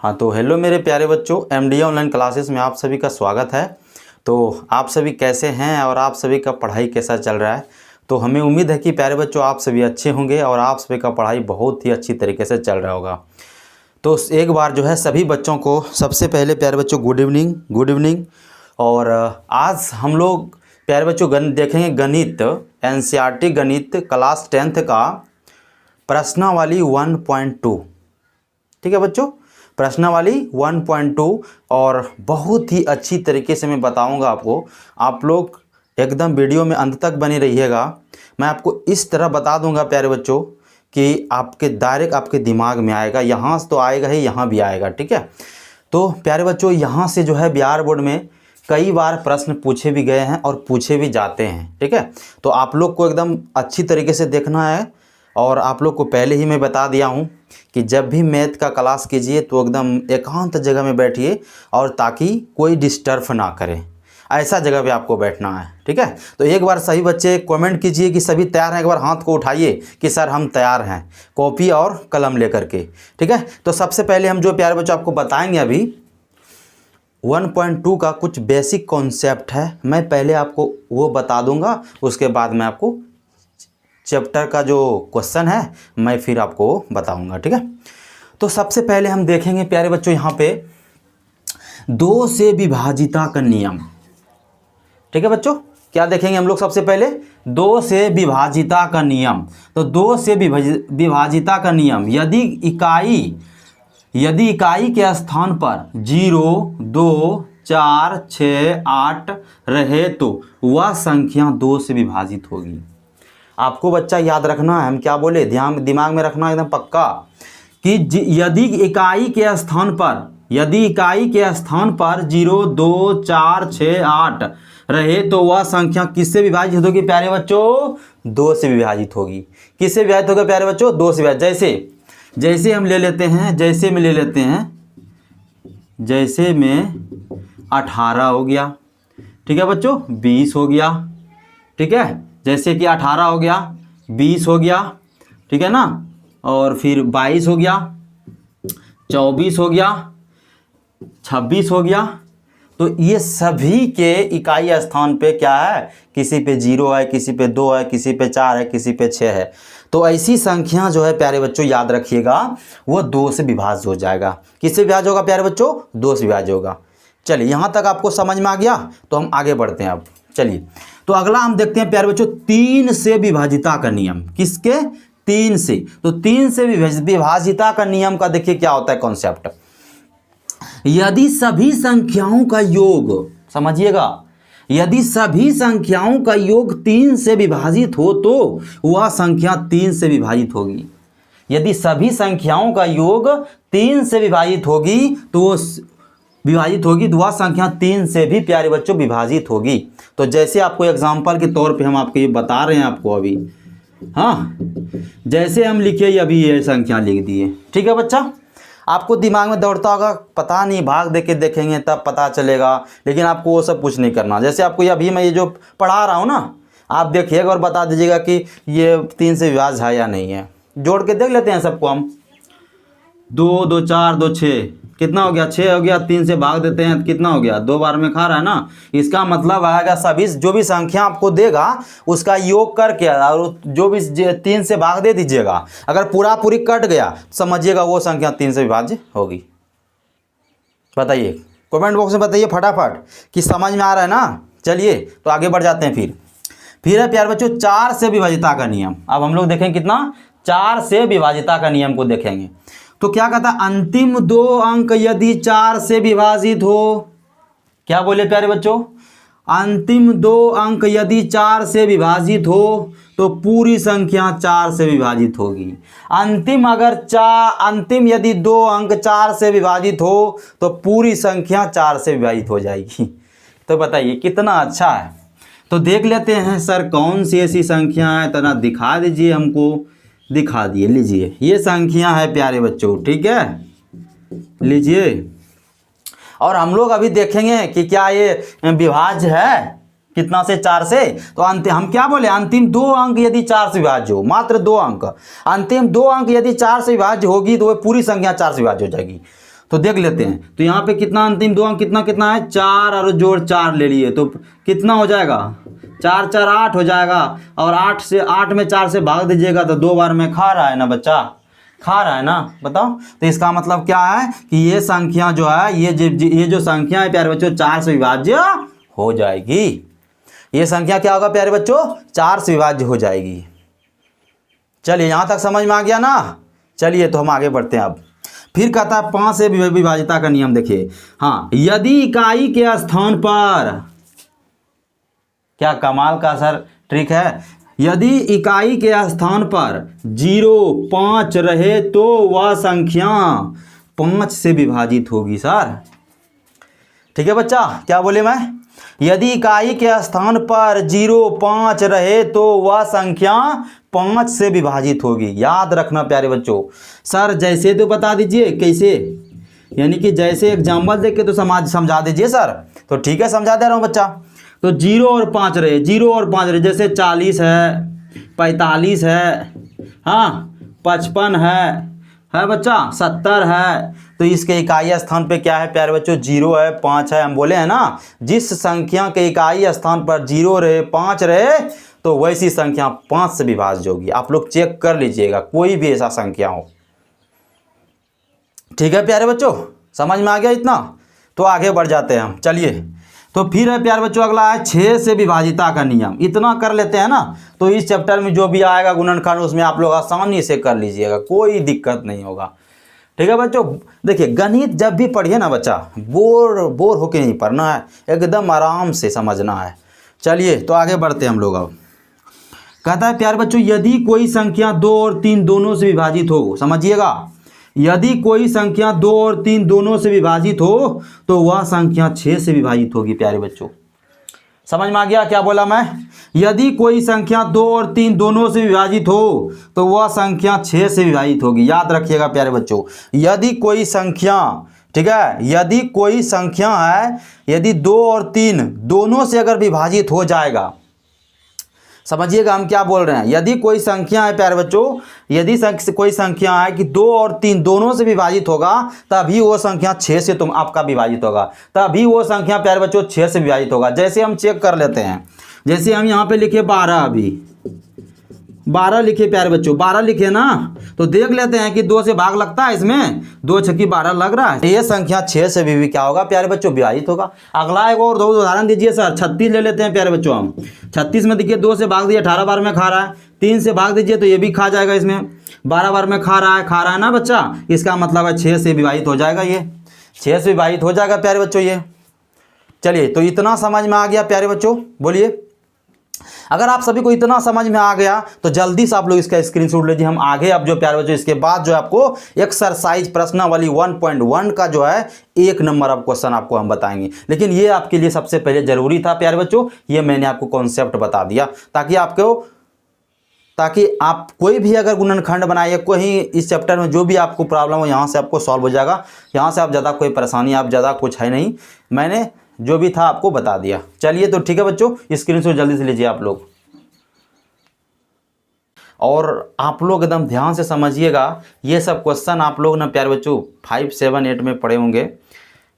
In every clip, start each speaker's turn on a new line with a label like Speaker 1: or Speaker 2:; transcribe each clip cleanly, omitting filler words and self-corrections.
Speaker 1: हाँ तो हेलो मेरे प्यारे बच्चों, एमडी ऑनलाइन क्लासेस में आप सभी का स्वागत है। तो आप सभी कैसे हैं और आप सभी का पढ़ाई कैसा चल रहा है। तो हमें उम्मीद है कि प्यारे बच्चों आप सभी अच्छे होंगे और आप सभी का पढ़ाई बहुत ही अच्छी तरीके से चल रहा होगा। तो एक बार जो है सभी बच्चों को सबसे पहले प्यारे बच्चों गुड इवनिंग। और आज हम लोग प्यारे बच्चों देखेंगे गणित, एनसीईआरटी गणित क्लास 10th का प्रश्नावली 1.2। ठीक है बच्चों, प्रश्नावली 1.2 और बहुत ही अच्छी तरीके से मैं बताऊंगा आपको। आप लोग एकदम वीडियो में अंत तक बने रहिएगा। मैं आपको इस तरह बता दूंगा प्यारे बच्चों कि आपके डायरेक्ट आपके दिमाग में आएगा, यहाँ से तो आएगा ही, यहाँ भी आएगा। ठीक है, तो प्यारे बच्चों यहाँ से जो है बिहार बोर्ड में कई बार प्रश्न पूछे भी गए हैं और पूछे भी जाते हैं। ठीक है, तो आप लोग को एकदम अच्छी तरीके से देखना है। और आप लोग को पहले ही मैं बता दिया हूँ कि जब भी मैथ का क्लास कीजिए तो एकदम एकांत जगह में बैठिए और ताकि कोई डिस्टर्ब ना करे, ऐसा जगह पे आपको बैठना है। ठीक है, तो एक बार सभी बच्चे कमेंट कीजिए कि सभी तैयार हैं। एक बार हाथ को उठाइए कि सर हम तैयार हैं, कॉपी और कलम लेकर के। ठीक है, तो सबसे पहले हम जो प्यारे बच्चों आपको बताएंगे अभी 1.2 का कुछ बेसिक कॉन्सेप्ट है। मैं पहले आपको वो बता दूंगा, उसके बाद मैं आपको चैप्टर का जो क्वेश्चन है मैं फिर आपको बताऊंगा। ठीक है, तो सबसे पहले हम देखेंगे प्यारे बच्चों यहाँ पे 2 से विभाजिता का नियम। ठीक है बच्चों, क्या देखेंगे हम लोग सबसे पहले 2 से विभाजिता का नियम। तो 2 से विभाजिता का नियम, यदि इकाई के स्थान पर 0, 2, 4, 6, 8 रहे तो वह संख्या 2 से विभाजित होगी। आपको बच्चा याद रखना है, हम क्या बोले, ध्यान दिमाग में रखना एकदम पक्का कि यदि इकाई के स्थान पर 0, 2, 4, 6, 8 रहे तो वह संख्या किससे विभाजित होगी प्यारे बच्चों? 2 से विभाजित होगी। किससे विभाजित होगा प्यारे बच्चों? 2 से विभाजित। जैसे हम ले लेते हैं, जैसे में 18 हो गया। ठीक है बच्चों, 20 हो गया। ठीक है, जैसे कि 18 हो गया, 20 हो गया। ठीक है ना, और फिर 22 हो गया, 24 हो गया, 26 हो गया। तो ये सभी के इकाई स्थान पे क्या है, किसी पे 0 है, किसी पे 2 है, किसी पे 4 है, किसी पे 6 है। तो ऐसी संख्या जो है प्यारे बच्चों याद रखिएगा वो 2 से विभाज्य हो जाएगा। किससे विभाज्य होगा प्यारे बच्चों? 2 से विभाज्य होगा। चलिए यहाँ तक आपको समझ में आ गया, तो हम आगे बढ़ते हैं अब। चलिए, तो अगला हम देखते हैं प्यारे बच्चों 3 से विभाजिता का नियम। किसके? 3 से। तो 3 से विभाजिता का नियम का देखिए क्या होता है कॉन्सेप्ट। यदि सभी संख्याओं का योग, समझिएगा, यदि सभी संख्याओं का योग 3 से विभाजित हो तो वह संख्या 3 से विभाजित होगी। यदि सभी संख्याओं का योग 3 से विभाजित होगी तो वो तो वह संख्या 3 से भी प्यारे बच्चों विभाजित होगी। तो जैसे आपको एग्जांपल के तौर पे हम आपको ये बता रहे हैं आपको अभी, हाँ, जैसे हम लिखे अभी ये संख्या लिख दिए। ठीक है बच्चा, आपको दिमाग में दौड़ता होगा, पता नहीं, भाग दे के देखेंगे तब पता चलेगा, लेकिन आपको वो सब कुछ नहीं करना। जैसे आपको ये अभी मैं ये जो पढ़ा रहा हूँ ना, आप देखिएगा और बता दीजिएगा कि ये 3 से विभाज्य है या नहीं है। जोड़ के देख लेते हैं सबको हम। 2, 2, 4, 2, 6 कितना हो गया? 6 हो गया। 3 से भाग देते हैं, कितना हो गया? 2 बार में खा रहा है ना। इसका मतलब आएगा सभी जो भी संख्या आपको देगा उसका योग करके और जो भी 3 से भाग दे दीजिएगा। अगर पूरी कट गया समझिएगा वो संख्या 3 से विभाज्य होगी। बताइए, कमेंट बॉक्स में बताइए फटाफट कि समझ में आ रहा है ना। चलिए तो आगे बढ़ जाते हैं। फिर है प्यारे बच्चों 4 से विभाजिता का नियम। अब हम लोग देखेंगे कितना, 4 से विभाजिता का नियम को देखेंगे। तो क्या कहता है, अंतिम 2 अंक यदि 4 से विभाजित हो, क्या बोले प्यारे बच्चों? अंतिम 2 अंक यदि 4 से विभाजित हो तो पूरी संख्या 4 से विभाजित होगी। अंतिम यदि 2 अंक 4 से विभाजित हो तो पूरी संख्या 4 से विभाजित हो जाएगी। तो बताइए कितना अच्छा है। तो देख लेते हैं सर कौन सी ऐसी संख्या है, तना दिखा दीजिए हमको। दिखा दिए, लीजिए ये संख्या है प्यारे बच्चों। ठीक है, लीजिए। और हम लोग अभी देखेंगे कि क्या ये विभाज्य है, कितना से? 4 से। तो हम क्या बोले, अंतिम 2 अंक यदि 4 से विभाज्य हो, मात्र 2 अंक, अंतिम 2 अंक यदि 4 से विभाज्य होगी तो वह पूरी संख्या 4 से विभाज्य हो जाएगी। तो देख लेते हैं। तो यहाँ पे कितना अंतिम दो अंक कितना कितना है 4 और जोड़ 4 ले लिए तो कितना हो जाएगा 4 4 8 हो जाएगा। और 8 में 4 से भाग दीजिएगा तो 2 बार में खा रहा है ना बच्चा, खा रहा है ना, बताओ। तो इसका मतलब क्या है कि ये संख्या जो है ये जो संख्या है प्यारे बच्चों 4 से विभाज्य हो जाएगी। ये संख्या क्या होगा प्यारे बच्चों 4 से विभाज्य हो जाएगी। चलिए यहाँ तक समझ में आ गया ना। चलिए तो हम आगे बढ़ते हैं। अब फिर कहता है 5 से विभाज्यता का नियम देखिए। हाँ, यदि इकाई के स्थान पर, क्या कमाल का सर ट्रिक है, यदि इकाई के स्थान पर 0 5 रहे तो वह संख्या 5 से विभाजित होगी सर। ठीक है बच्चा, क्या बोले मैं, यदि इकाई के स्थान पर 0 5 रहे तो वह संख्या 5 से विभाजित होगी। याद रखना प्यारे बच्चों। सर जैसे तो बता दीजिए कैसे, यानी कि जैसे एग्जाम्पल देख के तो समझा दीजिए सर। तो ठीक है समझा दे रहा हूँ बच्चा। तो 0 और 5 रहे, 0 और 5 रहे, जैसे 40 है, 45 है, हाँ 55 है बच्चा, 70 है। तो इसके इकाई स्थान पे क्या है प्यारे बच्चों 0 है 5 है। हम बोले हैं ना जिस संख्या के इकाई स्थान पर 0 रहे 5 रहे तो वैसी संख्या 5 से विभाज्य होगी। आप लोग चेक कर लीजिएगा कोई भी ऐसा संख्या हो। ठीक है प्यारे बच्चों, समझ में आ गया इतना। तो आगे बढ़ जाते हैं हम। चलिए तो फिर है प्यारे बच्चों अगला है 6 से विभाजिता का नियम। इतना कर लेते हैं ना तो इस चैप्टर में जो भी आएगा गुणनखंड उसमें आप लोग आसानी से कर लीजिएगा, कोई दिक्कत नहीं होगा। ठीक है बच्चों, देखिए गणित जब भी पढ़िए ना बच्चा बोर होके नहीं पढ़ना है, एकदम आराम से समझना है। चलिए तो आगे बढ़ते हैं हम लोग। अब कहता है प्यारे बच्चों यदि कोई संख्या 2 और 3 दोनों से विभाजित हो, समझिएगा, यदि कोई संख्या 2 और 3 दोनों से विभाजित हो तो वह संख्या 6 से विभाजित होगी। प्यारे बच्चों समझ में आ गया क्या बोला मैं, यदि कोई संख्या 2 और 3 दोनों से विभाजित हो तो वह संख्या 6 से विभाजित होगी। याद रखिएगा प्यारे बच्चों, यदि कोई संख्या, ठीक है, यदि कोई संख्या है, यदि 2 और 3 दोनों से अगर विभाजित हो जाएगा, समझिएगा हम क्या बोल रहे हैं। यदि कोई संख्या है प्यारे बच्चों, यदि कोई संख्या है कि 2 और 3 दोनों से विभाजित होगा तभी वो संख्या 6 से तुम आपका विभाजित होगा, तभी वो संख्या प्यारे बच्चों 6 से विभाजित होगा। जैसे हम चेक कर लेते हैं, जैसे हम यहाँ पे लिखे 12, अभी 12 लिखे प्यारे बच्चों, 12 लिखे ना, तो देख लेते हैं कि 2 से भाग लगता है इसमें, 2 छक्की 12 लग रहा है। ये संख्या 6 से भी क्या होगा प्यारे बच्चों विभाजित होगा। अगला एक और दो उदाहरण दीजिए सर। 36 ले लेते हैं प्यारे बच्चों हम। 36 में देखिए 2 से भाग दिए 18 बार में खा रहा है, 3 से भाग दीजिए तो ये भी खा जाएगा, इसमें 12 बार में खा रहा है ना बच्चा। इसका मतलब है 6 से विभाजित हो जाएगा, ये 6 से विभाजित हो जाएगा प्यारे बच्चों ये। चलिए तो इतना समझ में आ गया प्यारे बच्चों, बोलिए। अगर आप सभी को इतना समझ में आ गया तो जल्दी से आप लोग इसका स्क्रीनशॉट लीजिए। हम आगे अब जो प्यारे बच्चों इसके बाद जो है आपको एक्सरसाइज प्रश्नावली 1.1 का जो है 1 नंबर अब क्वेश्चन आपको हम बताएंगे। लेकिन ये आपके लिए सबसे पहले जरूरी था प्यारे बच्चों, ये मैंने आपको कॉन्सेप्ट बता दिया ताकि आप कोई भी अगर गुणनखंड बनाइए, कोई इस चैप्टर में जो भी आपको प्रॉब्लम हो यहाँ से आपको सॉल्व हो जाएगा। यहाँ से आप ज़्यादा कोई परेशानी आप ज़्यादा कुछ है नहीं, मैंने जो भी था आपको बता दिया। चलिए तो ठीक है बच्चों, स्क्रीनशॉट जल्दी से लीजिए आप लोग, और आप लोग एकदम ध्यान से समझिएगा। ये सब क्वेश्चन आप लोग ना प्यारे बच्चों 5, 7, 8 में पढ़े होंगे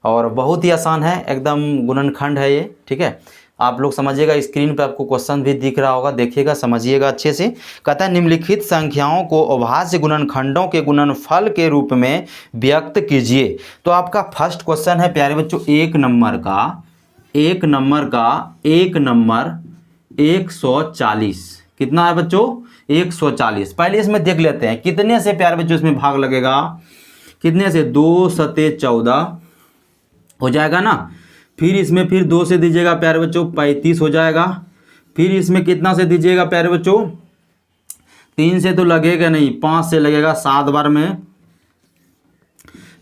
Speaker 1: और बहुत ही आसान है, एकदम गुणनखंड है ये। ठीक है, आप लोग समझिएगा। स्क्रीन पे आपको क्वेश्चन भी दिख रहा होगा, देखिएगा, समझिएगा अच्छे से। कहता है निम्नलिखित संख्याओं को अभाज्य गुणनखंडों के गुणनफल के रूप में व्यक्त कीजिए। तो आपका फर्स्ट क्वेश्चन है प्यारे बच्चों 1 नंबर का 140। कितना है बच्चों 140। पहले इसमें देख लेते हैं कितने से प्यारे बच्चों इसमें भाग लगेगा, कितने से 2 सते 14 हो जाएगा ना। फिर इसमें फिर 2 से दीजिएगा प्यारे बच्चों 35 हो जाएगा। फिर इसमें कितना से दीजिएगा प्यारे बच्चों, 3 से तो लगेगा नहीं, 5 से लगेगा 7 बार में।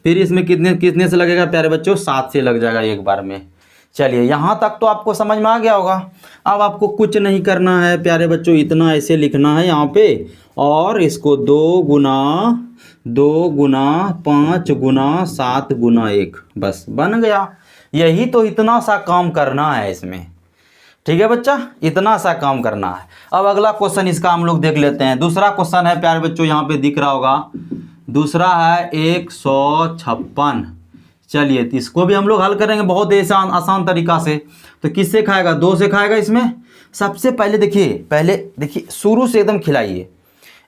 Speaker 1: फिर इसमें कितने से लगेगा प्यारे बच्चों, 7 से लग जाएगा 1 बार में। चलिए यहाँ तक तो आपको समझ में आ गया होगा। अब आपको कुछ नहीं करना है प्यारे बच्चों, इतना ऐसे लिखना है यहाँ पे, और इसको 2 गुना 5 गुना 7 गुना 1, बस बन गया। यही तो इतना सा काम करना है इसमें। ठीक है बच्चा, इतना सा काम करना है। अब अगला क्वेश्चन इसका हम लोग देख लेते हैं। दूसरा क्वेश्चन है प्यारे बच्चों, यहाँ पे दिख रहा होगा, दूसरा है 156। चलिए तो इसको भी हम लोग हल करेंगे बहुत आसान आसान तरीका से। तो किससे खाएगा, 2 से खाएगा। इसमें सबसे पहले देखिए शुरू से एकदम खिलाइए।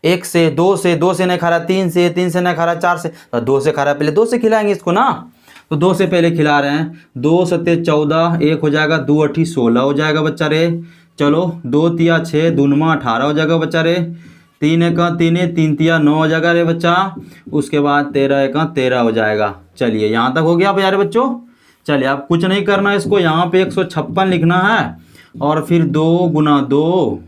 Speaker 1: 1 से, 2 से, 2 से नहीं खा रहा, 3 से, 3 से नहीं खा रहा, 4 से, तो 2 से खा रहा है, पहले 2 से खिलाएंगे इसको ना। तो 2 से पहले खिला रहे हैं। 2 सत्ते 14, 1 हो जाएगा, 2 अठी 16 हो जाएगा बच्चा रे। चलो 2 तिया 6, 2 नमा 18 हो जाएगा बच्चा रे। 3 एका 3, 3 तिया 9 हो जाएगा रे बच्चा। उसके बाद 13 एका 13 हो जाएगा। चलिए यहाँ तक हो गया प्यारे बच्चों। चलिए अब कुछ नहीं करना है इसको, यहाँ पे 156 लिखना है और फिर 2 गुना 2,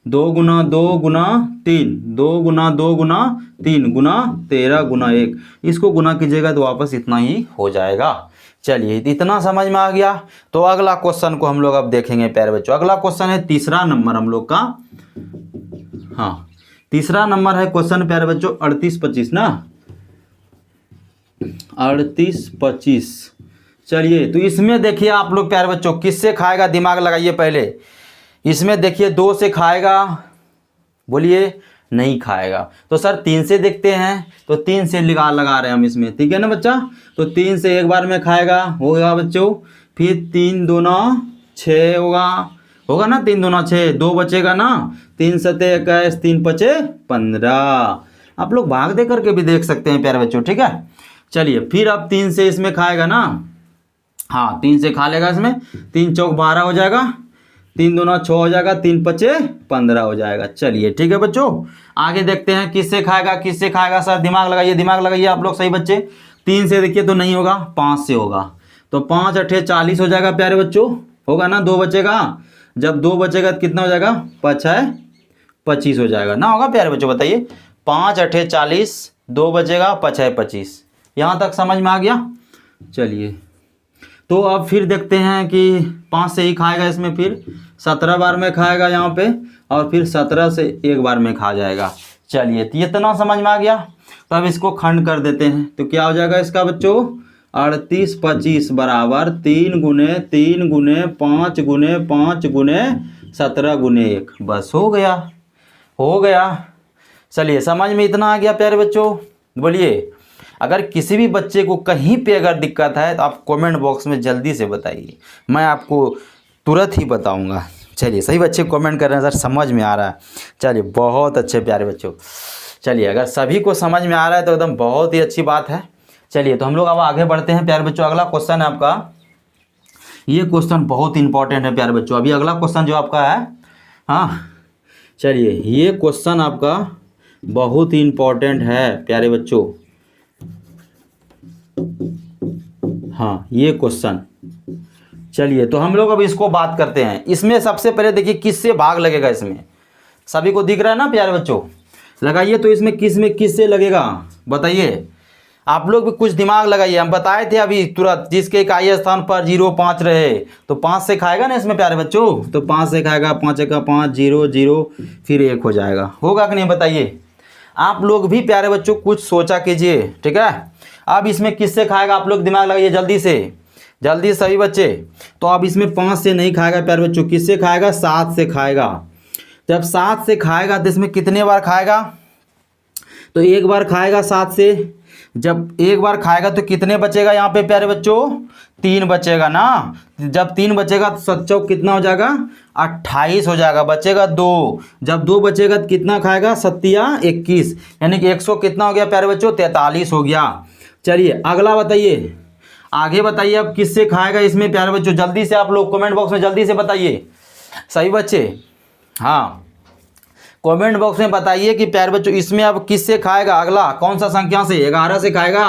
Speaker 1: 2 गुना 2 गुना 3, 2 गुना 2 गुना 3 गुना 13 गुना 1, इसको गुना कीजिएगा तो वापस इतना ही हो जाएगा। चलिए इतना समझ में आ गया। तो अगला क्वेश्चन को हम लोग अब देखेंगे प्यारे बच्चों। अगला क्वेश्चन है तीसरा नंबर हम लोग का। हाँ तीसरा नंबर है क्वेश्चन प्यारे बच्चों 38-25 ना, 38-25। चलिए तो इसमें देखिए आप लोग प्यारे बच्चों किससे खाएगा, दिमाग लगाइए पहले। इसमें देखिए 2 से खाएगा, बोलिए नहीं खाएगा। तो सर 3 से देखते हैं, तो 3 से लगा रहे हैं हम इसमें, ठीक है ना बच्चा। तो 3 से एक बार में खाएगा, होगा बच्चों। फिर 3 दूना 6 होगा ना, 3 दूना 6, 2 बचेगा ना, 3 सत्ते 21, 3 पचे 15। आप लोग भाग दे करके भी देख सकते हैं प्यारे बच्चों, ठीक है। चलिए फिर अब 3 से इसमें खाएगा ना, हाँ 3 से खा लेगा इसमें। 3 चौक 12 हो जाएगा, 3 दूना 6 हो जाएगा, 3 पचे 15 हो जाएगा। चलिए ठीक है बच्चों, आगे देखते हैं किससे खाएगा सर। दिमाग लगाइए आप लोग सही बच्चे। 3 से देखिए तो नहीं होगा, 5 से होगा। तो 5 अठे 40 हो जाएगा प्यारे बच्चों, होगा ना। 2 बचेगा, जब 2 बचेगा तो कितना हो जाएगा, 5 है 25 हो जाएगा ना, होगा प्यारे बच्चों बताइए। 5 अठे 40, 2 बचेगा, 5 है 25। यहाँ तक समझ में आ गया। चलिए तो अब फिर देखते हैं कि 5 से ही खाएगा इसमें, फिर 17 बार में खाएगा यहाँ पे, और फिर 17 से एक बार में खा जाएगा। चलिए तो इतना समझ में आ गया। तो अब इसको खंड कर देते हैं, तो क्या हो जाएगा इसका बच्चों, 38-25 बराबर 3 गुने 3 गुने 5 गुने 5 गुने 17 गुने 1, बस हो गया। चलिए समझ में इतना आ गया प्यारे बच्चों। बोलिए अगर किसी भी बच्चे को कहीं पे अगर दिक्कत है तो आप कमेंट बॉक्स में जल्दी से बताइए, मैं आपको तुरंत ही बताऊंगा। चलिए सही बच्चे कमेंट कर रहे हैं सर समझ में आ रहा है। चलिए बहुत अच्छे प्यारे बच्चों। चलिए अगर सभी को समझ में आ रहा है तो एकदम बहुत ही अच्छी बात है। चलिए तो हम लोग अब आगे बढ़ते हैं प्यारे बच्चों। अगला क्वेश्चन है आपका, ये क्वेश्चन बहुत इंपॉर्टेंट है प्यारे बच्चों। अभी अगला क्वेश्चन जो आपका है, हाँ चलिए ये क्वेश्चन आपका बहुत ही इंपॉर्टेंट है प्यारे बच्चों। हाँ ये क्वेश्चन, चलिए तो हम लोग अब इसको बात करते हैं। इसमें सबसे पहले देखिए किससे भाग लगेगा, इसमें सभी को दिख रहा है ना प्यारे बच्चों, लगाइए। तो इसमें किससे लगेगा बताइए, आप लोग भी कुछ दिमाग लगाइए। हम बताए थे अभी तुरंत, जिसके इकाई स्थान पर 0 5 रहे तो 5 से खाएगा ना इसमें प्यारे बच्चों। तो 5 से खाएगा, 5 का 5, 0 0 फिर 1 हो जाएगा, होगा कि नहीं बताइए। आप लोग भी प्यारे बच्चों कुछ सोचा कीजिए, ठीक है। अब इसमें किससे खाएगा, आप लोग दिमाग लगाइए जल्दी सभी बच्चे। तो अब इसमें 5 से नहीं खाएगा प्यारे बच्चों, किससे खाएगा, 7 से खाएगा। जब 7 से खाएगा तो इसमें कितने बार खाएगा, तो एक बार खाएगा 7 से। जब एक बार खाएगा तो कितने बचेगा यहाँ पे प्यारे बच्चों, 3 बचेगा ना। जब 3 बचेगा तो 7 चौक कितना हो जाएगा, 28 हो जाएगा, बचेगा 2। जब 2 बचेगा तो कितना खाएगा, 7 या 21, यानी कि 100 कितना हो गया प्यारे बच्चों, 43 हो गया। चलिए अगला बताइए, आगे बताइए अब किससे खाएगा इसमें प्यारे बच्चों। जल्दी से आप लोग कमेंट बॉक्स में जल्दी से बताइए सही बच्चे। हाँ कमेंट बॉक्स में बताइए कि प्यारे बच्चों इसमें अब किससे खाएगा। अगला कौन सा संख्या से, 11 से खाएगा,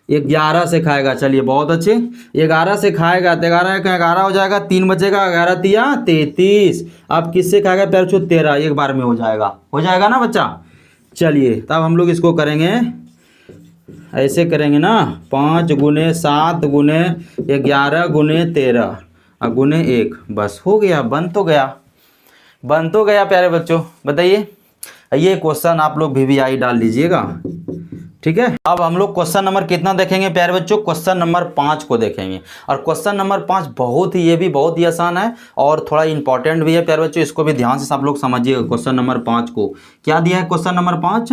Speaker 1: 11 से खाएगा। चलिए बहुत अच्छे, 11 से खाएगा तो 11 का 11 हो जाएगा, 3 बचेगा, 11 तिया 33। अब किससे खाएगा प्यारे बच्चों, 13, एक बार में हो जाएगा ना बच्चा। चलिए तब हम लोग इसको करेंगे, ऐसे करेंगे ना, 5 गुने 7 गुने 11 गुने 13 और गुने 1, बस हो गया, बन तो गया प्यारे बच्चों। बताइए ये क्वेश्चन आप लोग VVI डाल लीजिएगा, ठीक है। अब हम लोग क्वेश्चन नंबर कितना देखेंगे प्यारे बच्चों, क्वेश्चन नंबर 5 को देखेंगे। और क्वेश्चन नंबर 5 ये भी बहुत ही आसान है और थोड़ा इंपॉर्टेंट भी है प्यारे बच्चों। इसको भी ध्यान से सब लोग समझिएगा। क्वेश्चन नंबर 5 को क्या दिया है, क्वेश्चन नंबर 5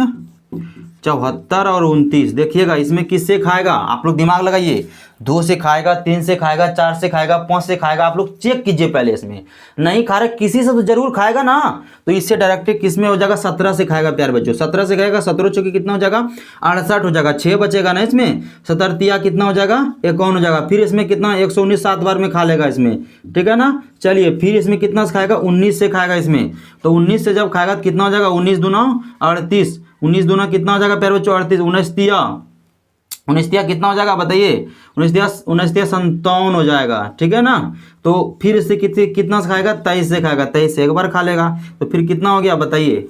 Speaker 1: 74 और 29, देखिएगा इसमें किससे खाएगा, आप लोग दिमाग लगाइए। 2 से खाएगा, 3 से खाएगा, 4 से खाएगा, 5 से खाएगा, आप लोग चेक कीजिए पहले। इसमें नहीं खा रहे, किसी से तो जरूर खाएगा ना। तो इससे डायरेक्ट किस में हो जाएगा, 17 से खाएगा प्यारे बच्चों। 17 से खाएगा, 17 चौके कितना हो जाएगा, 68 हो जाएगा। 6 बचेगा ना इसमें, 17 कितना हो जाएगा, 51 हो जाएगा। फिर इसमें कितना, 119 7 बार में खा लेगा इसमें, ठीक है ना। चलिए फिर इसमें कितना से खाएगा, 19 से खाएगा इसमें। तो 19 से जब खाएगा तो कितना हो जाएगा, 19 दूना 38, 19 दूना कितना हो जाएगा प्यारे बच्चों, 38, 19 तिया कितना हो जाएगा बताइए, 19 तिया 57 हो जाएगा, ठीक है ना। तो फिर इससे कितना से खाएगा, 23 से खाएगा, 23 से एक बार खा लेगा। तो फिर कितना हो गया बताइए,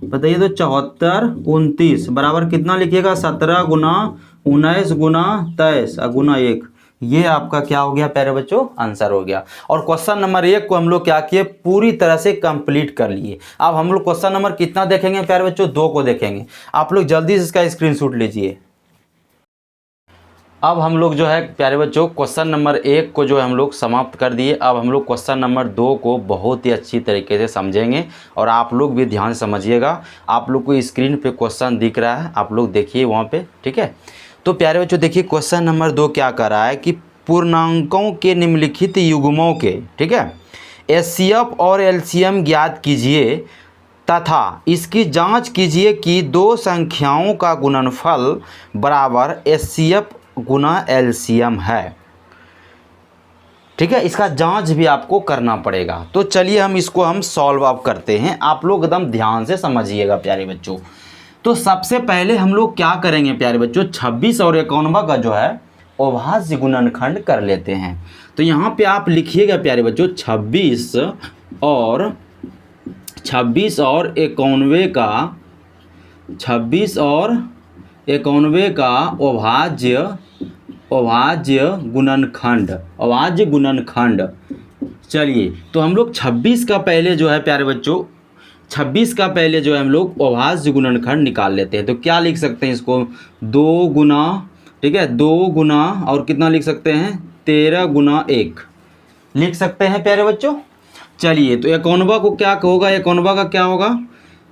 Speaker 1: बताइए। तो 74 29 बराबर कितना लिखिएगा, 17 गुना 19 गुना 23 गुना 1। ये आपका क्या हो गया प्यारे बच्चों, आंसर हो गया। और क्वेश्चन नंबर 1 को हम लोग क्या किए, पूरी तरह से कंप्लीट कर लिए। अब हम लोग क्वेश्चन नंबर कितना देखेंगे प्यारे बच्चों, 2 को देखेंगे। आप लोग जल्दी से इसका स्क्रीनशॉट लीजिए। अब हम लोग जो है प्यारे बच्चों क्वेश्चन नंबर 1 को जो है हम लोग समाप्त कर दिए। अब हम लोग क्वेश्चन नंबर 2 को बहुत ही अच्छी तरीके से समझेंगे, और आप लोग भी ध्यान से समझिएगा। आप लोग को स्क्रीन पे क्वेश्चन दिख रहा है, आप लोग देखिए वहाँ पे, ठीक है। तो प्यारे बच्चों देखिए क्वेश्चन नंबर 2 क्या कर रहा है कि पूर्णांकों के निम्नलिखित युग्मों के, ठीक है, एचसीएफ और एलसीएम ज्ञात कीजिए तथा इसकी जांच कीजिए कि दो संख्याओं का गुणनफल बराबर एचसीएफ गुना एलसीएम है, ठीक है। इसका जांच भी आपको करना पड़ेगा। तो चलिए हम इसको सॉल्व अप करते हैं। आप लोग एकदम ध्यान से समझिएगा प्यारे बच्चों। तो सबसे पहले हम लोग क्या करेंगे प्यारे बच्चों, 26 और 51 का जो है अभाज्य गुणनखंड कर लेते हैं। तो यहाँ पे आप लिखिएगा प्यारे बच्चों, 26 और 51 का अभाज्य गुणनखंड। चलिए तो हम लोग 26 का पहले जो है प्यारे बच्चों, 26 का पहले जो है हम लोग अभाज्य गुणनखंड निकाल लेते हैं। तो क्या लिख सकते हैं इसको, 2 गुना, ठीक है, 2 गुना और कितना लिख सकते हैं, 13 गुना 1 लिख सकते हैं प्यारे बच्चों। चलिए तो 51 को क्या होगा, 51 का क्या होगा,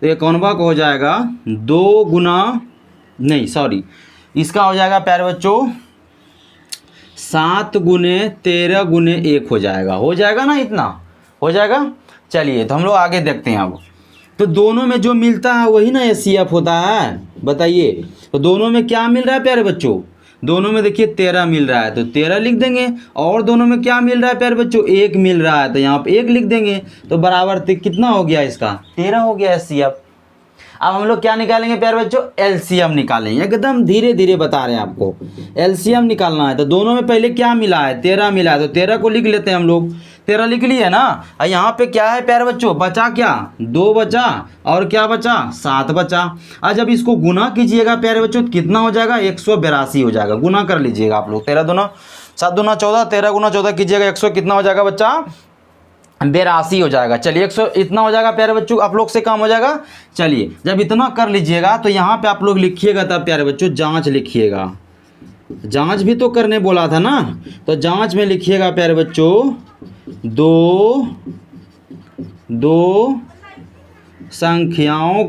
Speaker 1: तो 51 को हो जाएगा 2 गुना, नहीं सॉरी, इसका हो जाएगा प्यारे बच्चों 7 गुने 13 गुने 1 हो जाएगा ना, इतना हो जाएगा। चलिए तो हम लोग आगे देखते हैं। अब तो दोनों में जो मिलता है वही ना एचसीएफ होता है, बताइए। तो दोनों में क्या मिल रहा है प्यारे बच्चों, दोनों में देखिए 13 मिल रहा है तो 13 लिख देंगे। और दोनों में क्या मिल रहा है प्यारे बच्चों, 1 मिल रहा है तो यहाँ पे 1 लिख देंगे। तो बराबर कितना हो गया, इसका 13 हो गया एचसीएफ। अब हम लोग क्या निकालेंगे प्यारे बच्चों, एलसीएम निकालेंगे। एकदम धीरे धीरे बता रहे हैं आपको, एलसीएम निकालना है। तो दोनों में पहले क्या मिला है, 13 मिला है, तो 13 को लिख लेते हैं हम लोग। 13 लिख लिए ना। और यहाँ पे क्या है प्यारे बच्चों, बचा क्या, 2 बचा और क्या बचा, 7 बचा। और जब इसको गुना कीजिएगा प्यारे बच्चों कितना हो जाएगा, 182 हो जाएगा। गुना कर लीजिएगा आप लोग, 13 दूना 7 दूना 14, 13 गुना 14 कीजिएगा, 100 कितना हो जाएगा बच्चा, 82 हो जाएगा। चलिए 100 इतना हो जाएगा प्यारे बच्चों, आप लोग से काम हो जाएगा। चलिए जब इतना कर लीजिएगा तो यहाँ पे आप लोग लिखिएगा, तब प्यारे बच्चों जांच लिखिएगा। जांच भी तो करने बोला था ना, तो जांच में लिखिएगा प्यारे बच्चों, दो संख्याओं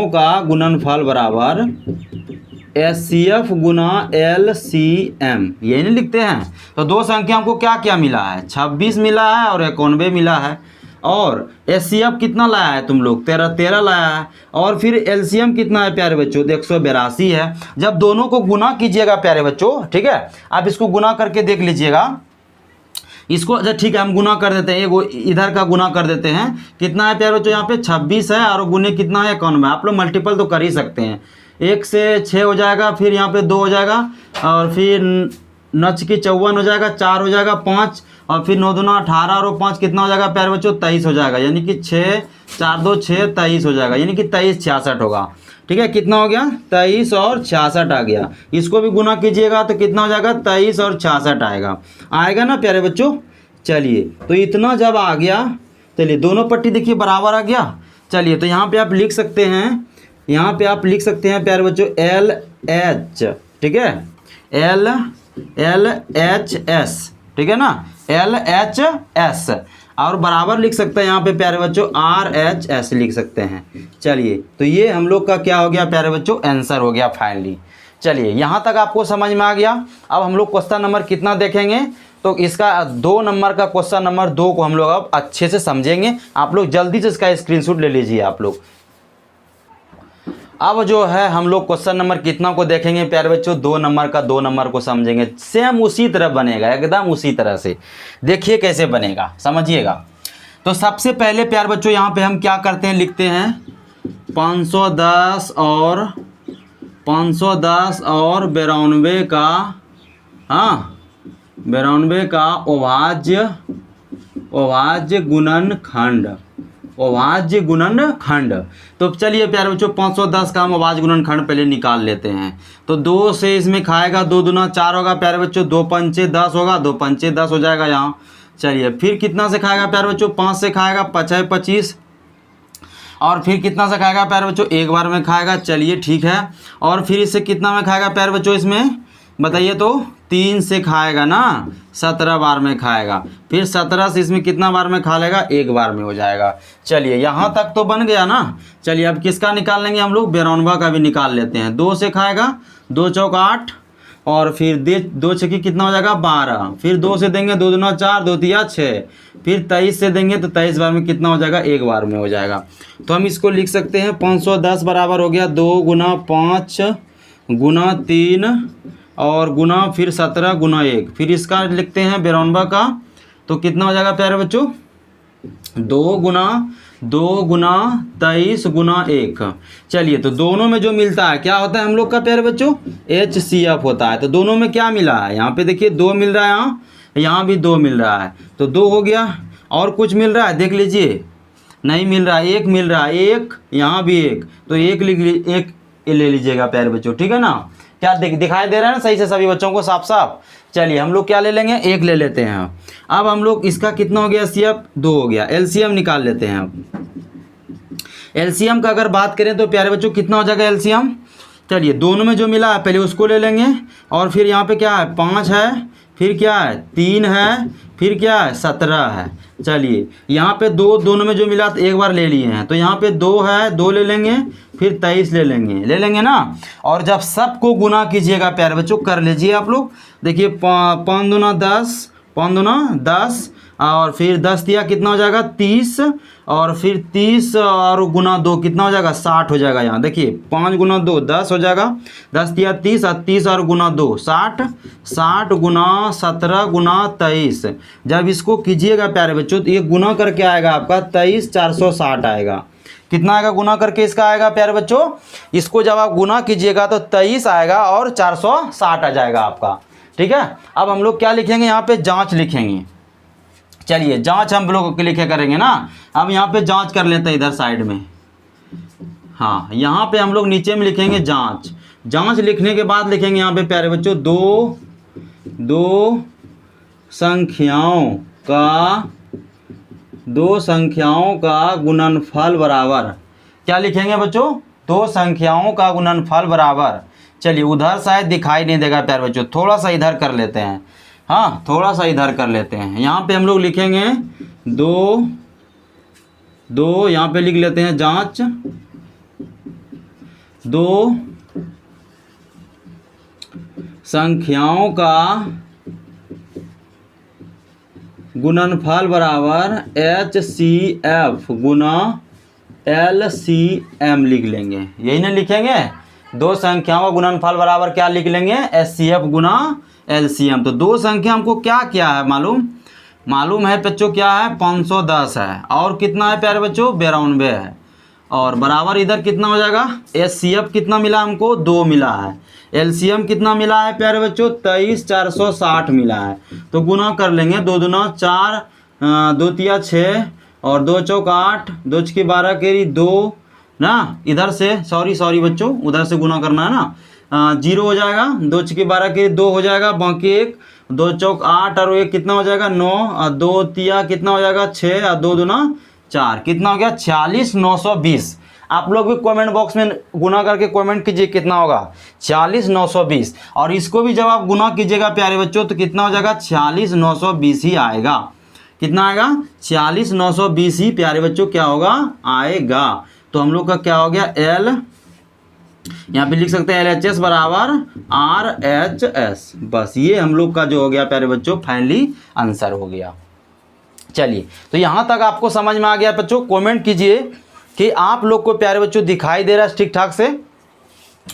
Speaker 1: का गुणनफल बराबर एचसीएफ गुना एलसीएम, यही नहीं लिखते हैं। तो दो संख्याओं को क्या क्या मिला है, 26 मिला है और 91 मिला है। और एचसीएफ कितना लाया है तुम लोग, 13 लाया है। और फिर एलसीएम कितना है प्यारे बच्चों, 182 है। जब दोनों को गुना कीजिएगा प्यारे बच्चों, ठीक है, आप इसको गुना करके देख लीजिएगा। इसको अच्छा ठीक है, हम गुना कर देते हैं, वो इधर का गुना कर देते हैं। कितना है प्यारे बच्चों, यहाँ पे 26 है और गुने कितना है, 91। आप लोग मल्टीपल तो कर ही सकते हैं। 1 से 6 हो जाएगा, फिर यहाँ पे 2 हो जाएगा, और फिर नच की 54 हो जाएगा, 4 हो जाएगा, 5, और फिर 9 दूना 18 और 5 कितना हो जाएगा प्यारे बच्चों, 23 हो जाएगा। यानी कि 6 4 2 6 23 हो जाएगा, यानी कि 23 66 होगा। ठीक है, कितना हो गया, 23 और 66 आ गया। इसको भी गुना कीजिएगा तो कितना हो जाएगा, 23 और 66 आएगा ना प्यारे बच्चों। चलिए तो इतना जब आ गया, चलिए दोनों पट्टी देखिए बराबर आ गया। चलिए तो यहाँ पे आप लिख सकते हैं, यहाँ पे आप लिख सकते हैं प्यारे बच्चों LH, ठीक है, LHS, ठीक है ना, LHS। और बराबर लिख सकते हैं यहाँ पे प्यारे बच्चों RH ऐसे लिख सकते हैं। चलिए तो ये हम लोग का क्या हो गया प्यारे बच्चों, आंसर हो गया फाइनली। चलिए यहाँ तक आपको समझ में आ गया। अब हम लोग क्वेश्चन नंबर कितना देखेंगे, तो इसका 2 नंबर का क्वेश्चन नंबर 2 को हम लोग अब अच्छे से समझेंगे। आप लोग जल्दी से इसका स्क्रीनशॉट ले लीजिए आप लोग। अब जो है हम लोग क्वेश्चन नंबर कितना को देखेंगे प्यारे बच्चों, 2 नंबर का 2 नंबर को समझेंगे। सेम उसी तरह बनेगा, एकदम उसी तरह से। देखिए कैसे बनेगा, समझिएगा। तो सबसे पहले प्यारे बच्चों यहाँ पे हम क्या करते हैं, लिखते हैं 510 और 92 का, हाँ 92 का अभाज्य गुणनखंड, अभाज्य गुणनखंड। तो चलिए प्यारे बच्चों 510 का हम अभाज्य गुणनखंड पहले निकाल लेते हैं। तो 2 से इसमें खाएगा, 2 दूना 4 होगा प्यारे बच्चों, 2 पंचे 10 होगा, 2 पंचे 10 हो जाएगा यहाँ। चलिए फिर कितना से खाएगा प्यारे बच्चों, 5 से खाएगा, 5 है 25, और फिर कितना से खाएगा प्यारे बच्चों, एक बार में खाएगा। चलिए ठीक है, और फिर इससे कितना में खाएगा प्यारे बच्चों, इसमें बताइए तो 3 से खाएगा ना, 17 बार में खाएगा। फिर 17 से इसमें कितना बार में खा लेगा, एक बार में हो जाएगा। चलिए यहाँ तक तो बन गया ना। चलिए अब किसका निकाल लेंगे हम लोग, 92 का भी निकाल लेते हैं। 2 से खाएगा, 2 चौक 8, और फिर 2 छक्की कितना हो जाएगा 12, फिर 2 से देंगे, 2 दूना 4, 2 तिया 6, फिर 23 से देंगे तो 23 बार में कितना हो जाएगा, एक बार में हो जाएगा। तो हम इसको लिख सकते हैं 510 बराबर हो गया 2 गुना 5 गुना 3 और गुना फिर 17 गुना 1, फिर इसका लिखते हैं 92 का। तो कितना हो जाएगा प्यारे बच्चों, 2 गुना 23 गुना 1। चलिए तो दोनों में जो मिलता है क्या होता है हम लोग का प्यारे बच्चों, HCF होता है। तो दोनों में क्या मिला है, यहाँ पे देखिए 2 मिल रहा है, यहाँ भी 2 मिल रहा है, तो 2 हो गया। और कुछ मिल रहा है देख लीजिए, नहीं मिल रहा है, 1 मिल रहा है, 1 यहाँ भी 1, तो 1 ले लीजिएगा प्यारे बच्चों, ठीक है ना। क्या दिखाई दे रहा है ना सही से सभी बच्चों को साफ साफ। चलिए हम लोग क्या ले लेंगे, 1 ले लेते हैं। अब हम लोग इसका कितना हो गया, CF 2 हो गया। LCM निकाल लेते हैं। अब LCM का अगर बात करें तो प्यारे बच्चों कितना हो जाएगा LCM, चलिए दोनों में जो मिला है पहले उसको ले लेंगे, और फिर यहाँ पे क्या है 5 है, फिर क्या है 3 है, फिर क्या है 17 है। चलिए यहाँ पे 2 दोनों में जो मिला तो एक बार ले लिए हैं, तो यहाँ पे 2 है, 2 ले लेंगे, फिर 23 ले लेंगे ना। और जब सबको गुना कीजिएगा प्यारे बच्चों, कर लीजिए आप लोग। देखिए 5 दूना 10 और फिर 10 दिया कितना हो जाएगा 30, और फिर 30 और गुना 2 कितना हो जाएगा 60 हो जाएगा। यहाँ देखिए 5 गुना 2 10 हो जाएगा, 10 दिया 30 और 30 और गुना 2 60, 60 गुना 17 गुना 23। जब इसको कीजिएगा प्यारे बच्चों तो ये गुना करके आएगा आपका 23 460 आएगा। कितना आएगा गुना करके इसका आएगा प्यारे बच्चों, इसको जब आप गुना कीजिएगा तो 23 आएगा और 460 आ जाएगा आपका, ठीक है। अब हम लोग क्या लिखेंगे, यहाँ पे जांच लिखेंगे। चलिए जांच हम लोग लिखे करेंगे ना। अब यहाँ पे जांच कर लेते हैं इधर साइड में, हाँ यहाँ पे हम लोग नीचे में लिखेंगे जांच। जांच लिखने के बाद लिखेंगे यहाँ पे प्यारे बच्चों दो संख्याओं का गुणनफल बराबर, क्या लिखेंगे बच्चों, 2 संख्याओं का गुणनफल बराबर। चलिए उधर शायद दिखाई नहीं देगा प्यारे बच्चों, थोड़ा सा इधर कर लेते हैं, हाँ थोड़ा सा इधर कर लेते हैं। यहाँ पे हम लोग लिखेंगे 2 यहाँ पे लिख लेते हैं जांच 2 संख्याओं का गुणनफल बराबर HCF गुना LCM लिख लेंगे, यही ना लिखेंगे। 2 संख्याओं का गुणनफल बराबर क्या लिख लेंगे, HCF गुना LCM। तो 2 संख्या हमको क्या है मालूम है बच्चों, क्या है 510 है, और कितना है प्यारे बच्चों 92 है, और बराबर इधर कितना हो जाएगा, HCF कितना मिला हमको 2 मिला है, LCM कितना मिला है प्यारे बच्चों 23 460 मिला है। तो गुना कर लेंगे, 2 दूना 4, 2 तिया 6 और 2 चौक 8, 2 छक्की 12 केरी 2 ना, इधर से सॉरी बच्चों उधर से गुना करना है ना, 0 हो जाएगा, 2 छक्की 12 के 2 हो जाएगा, बाकी 1, 2 चौक 8 और 1 कितना हो जाएगा 9, और 2 तिया कितना हो जाएगा 6 और 2 दूना 4, कितना हो गया 46 920। आप लोग भी कमेंट बॉक्स में गुना करके कमेंट कीजिए कितना होगा 46 920, और इसको भी जब आप गुना कीजिएगा प्यारे बच्चों तो कितना हो जाएगा 46 920 ही आएगा। कितना आएगा 46,920 ही प्यारे बच्चों क्या होगा आएगा। तो हम लोग का क्या हो गया एल, यहाँ पे लिख सकते हैं LHS बराबर RHS। बस ये हम लोग का जो हो गया प्यारे बच्चों फाइनली आंसर हो गया। चलिए तो यहाँ तक आपको समझ में आ गया बच्चों, कमेंट कीजिए कि आप लोग को प्यारे बच्चों दिखाई दे रहा है ठीक ठाक से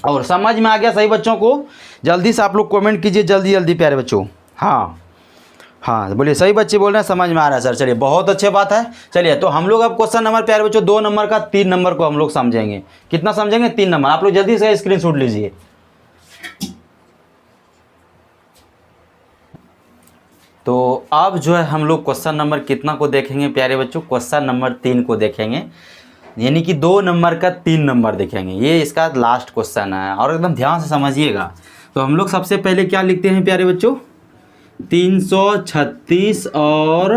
Speaker 1: और समझ में आ गया सही बच्चों को। जल्दी से आप लोग कमेंट कीजिए जल्दी जल्दी प्यारे बच्चों। हाँ हाँ बोलिए सही बच्चे बोल रहे हैं, समझ में आ रहा है सर। चलिए बहुत अच्छे बात है। चलिए तो हम लोग अब क्वेश्चन नंबर प्यारे बच्चों 2 नंबर का 3 नंबर को हम लोग समझेंगे। कितना समझेंगे 3 नंबर। आप लोग जल्दी से स्क्रीनशॉट लीजिए। तो अब जो है हम लोग क्वेश्चन नंबर कितना को देखेंगे प्यारे बच्चों, क्वेश्चन नंबर 3 को देखेंगे, यानी कि 2 नंबर का 3 नंबर देखेंगे। ये इसका लास्ट क्वेश्चन है और एकदम ध्यान से समझिएगा। तो हम लोग सबसे पहले क्या लिखते हैं प्यारे बच्चों 336 और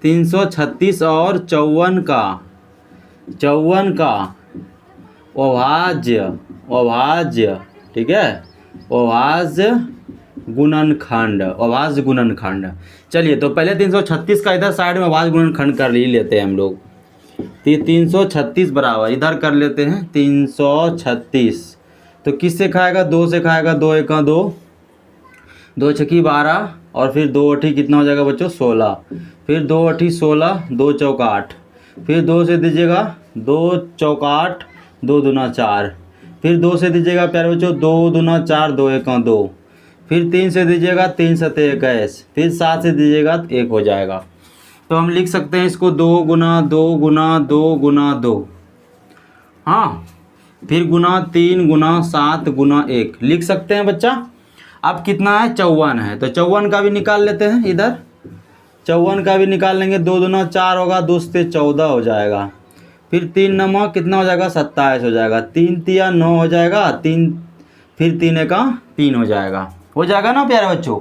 Speaker 1: 54 का अभाज्य ठीक है, अभाज्य गुणनखंड। चलिए तो पहले 336 का इधर साइड में अभाज्य गुणनखंड कर ही लेते हैं हम लोग। 336 बराबर इधर कर लेते हैं 336। तो किससे खाएगा 2 से खाएगा, 2 एका 2, 2 छकी 12 और फिर 2 अठी कितना हो जाएगा बच्चों 16, फिर 2 अठी 16, 2 चौका 8, फिर 2 से दीजिएगा 2 चौका 8, 2 दूना 4, फिर 2 से दीजिएगा प्यारे बच्चों 2 दूना 4, 2 एका 2, फिर 3 से दीजिएगा 3 सते 21, फिर 7 से दीजिएगा 1 हो जाएगा। तो हम लिख सकते हैं इसको 2 गुना 2 गुना 2 गुना 2, हाँ, फिर गुना 3 गुना 7 गुना 1 लिख सकते हैं बच्चा। अब कितना है 54 है, तो 54 का भी निकाल लेते हैं इधर, 54 का भी निकाल लेंगे। 2 दूना 4 होगा, 2 से 14 हो जाएगा, फिर 3 नवा कितना हो जाएगा 27 हो जाएगा, 3 तिया 9 हो जाएगा, 3 फिर 3 एका 3 हो जाएगा ना प्यारे बच्चों।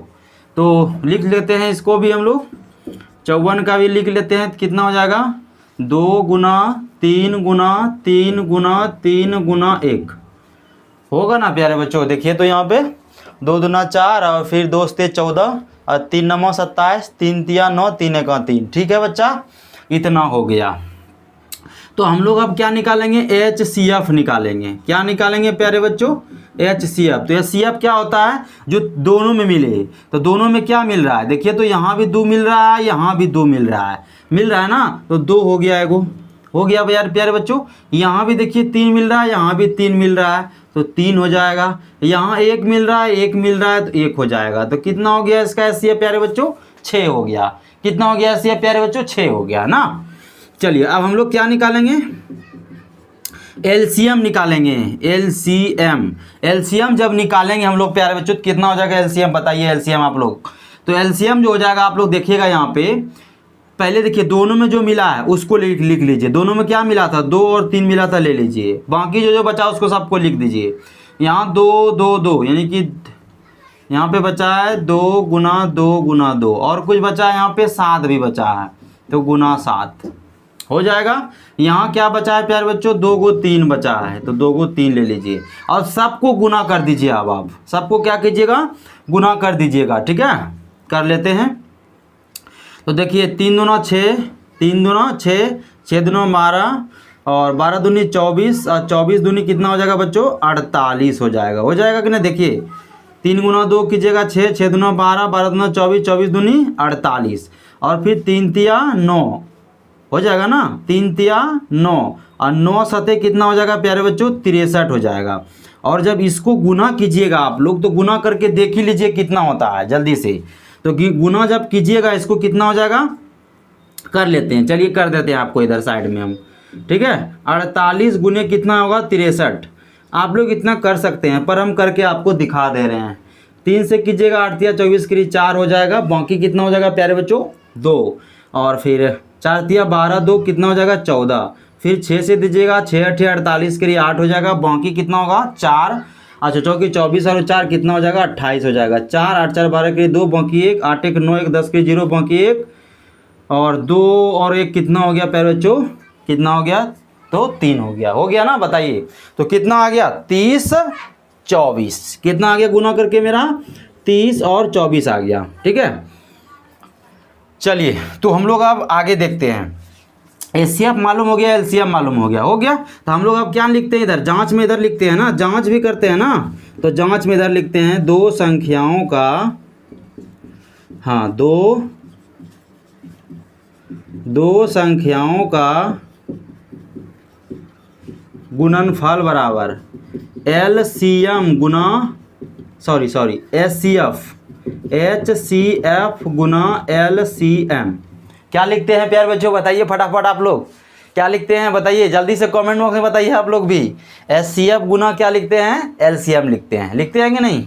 Speaker 1: तो लिख लेते हैं इसको भी हम लोग, 54 का भी लिख लेते हैं। कितना हो जाएगा 2 गुना 3 गुना 3 गुना 3 गुना 1 होगा ना प्यारे बच्चों। देखिए तो यहाँ पे 2 दूना 4 और फिर 2 से 14 और 3 नवा 27, 3 तिया 9, 3 एका 3। ठीक है बच्चा, इतना हो गया। तो हम लोग अब क्या निकालेंगे HCF निकालेंगे। क्या निकालेंगे प्यारे बच्चों HCF। तो HCF क्या होता है जो दोनों में मिले। तो दोनों में क्या मिल रहा है देखिए, तो यहाँ भी 2 मिल रहा है, यहाँ भी 2 मिल रहा है ना। तो 2 हो गया, एगो हो गया यार प्यारे बच्चों। यहाँ भी देखिए 3 मिल रहा है, यहाँ भी 3 मिल रहा है, तो 3 हो जाएगा। यहाँ 1 मिल रहा है, 1 मिल रहा है, तो 1 हो जाएगा। तो कितना हो गया इसका HCF प्यारे बच्चों 6 हो गया। कितना हो गया HCF प्यारे बच्चों 6 हो गया ना। चलिए अब हम लोग क्या निकालेंगे LCM निकालेंगे। LCM जब निकालेंगे हम लोग प्यारे बच्चों कितना हो जाएगा LCM बताइए। LCM आप लोग, तो LCM जो हो जाएगा आप लोग देखिएगा यहाँ पे, पहले देखिए दोनों में जो मिला है उसको लिख लीजिए। दोनों में क्या मिला था 2 और 3 मिला था, ले लीजिए। बाकी जो बचा उसको सबको लिख दीजिए। यहाँ 2 2 2 यानी कि यहाँ पे बचा है 2 गुना 2 गुना 2 और कुछ बचा है यहाँ पे 7 भी बचा है, तो गुना 7 हो जाएगा। यहाँ क्या बचा है प्यारे बच्चों 2 को 3 बचा है, तो 2 को 3 ले लीजिए और सबको गुना कर दीजिए। अब आप सबको क्या कीजिएगा गुना कर दीजिएगा। ठीक है, कर लेते हैं। तो देखिए 3 दूना 6, 3 दूना 6, 6 दूना 12 और 12 दूनी 24 और 24 दूनी कितना हो जाएगा बच्चों 48 हो जाएगा कि नहीं। देखिए 3 गुना 2 कीजिएगा 6, 6 दूना 12, 12 दूना 24, 24 दूनी 48 और फिर 3 तिया 9 हो जाएगा ना, 3 तिया 9 और 9 सते कितना हो जाएगा प्यारे बच्चों 63 हो जाएगा। और जब इसको गुना कीजिएगा आप लोग तो गुना करके देख ही लीजिए कितना होता है जल्दी से। तो गुना जब कीजिएगा इसको कितना हो जाएगा कर लेते हैं। चलिए कर देते हैं आपको इधर साइड में हम। ठीक है, 48 गुने कितना होगा 63। आप लोग इतना कर सकते हैं पर हम करके आपको दिखा दे रहे हैं। 3 से कीजिएगा 8 तिया 24 के लिए 4 हो जाएगा, बाकी कितना हो जाएगा प्यारे बच्चों 2 और फिर 4 तिया 12, 2 कितना हो जाएगा 14, फिर 6 से दीजिएगा 6 8 48 के लिए 8 हो जाएगा, बाकी कितना होगा 4। अच्छा चौकी 24 और 4 कितना हो जाएगा 28 हो जाएगा। 4 8 4 12 के लिए 2 बाकी 1, 8 1 9 1 10 के 0 बाकी 1 और 2 और 1 कितना हो गया प्यारे बच्चों कितना हो गया तो 3 हो गया ना। बताइए तो कितना आ गया 30 24 कितना आ गया गुना करके मेरा 30 और 24 आ गया। ठीक है, चलिए तो हम लोग अब आगे देखते हैं। एचसीएफ मालूम हो गया, एलसीएम मालूम हो गया। तो हम लोग अब क्या लिखते हैं इधर, जांच में इधर लिखते हैं ना, जांच भी करते हैं ना, तो जांच में इधर लिखते हैं दो संख्याओं का, हाँ दो संख्याओं का गुणनफल बराबर एलसीएम गुना एचसीएफ गुना एलसीएम। क्या लिखते हैं प्यारे बच्चों, बताइए फटाफट आप लोग क्या लिखते हैं, बताइए जल्दी से कमेंट बॉक्स में बताइए आप लोग भी। एचसीएफ गुना क्या लिखते हैं, एलसीएम लिखते हैं कि नहीं।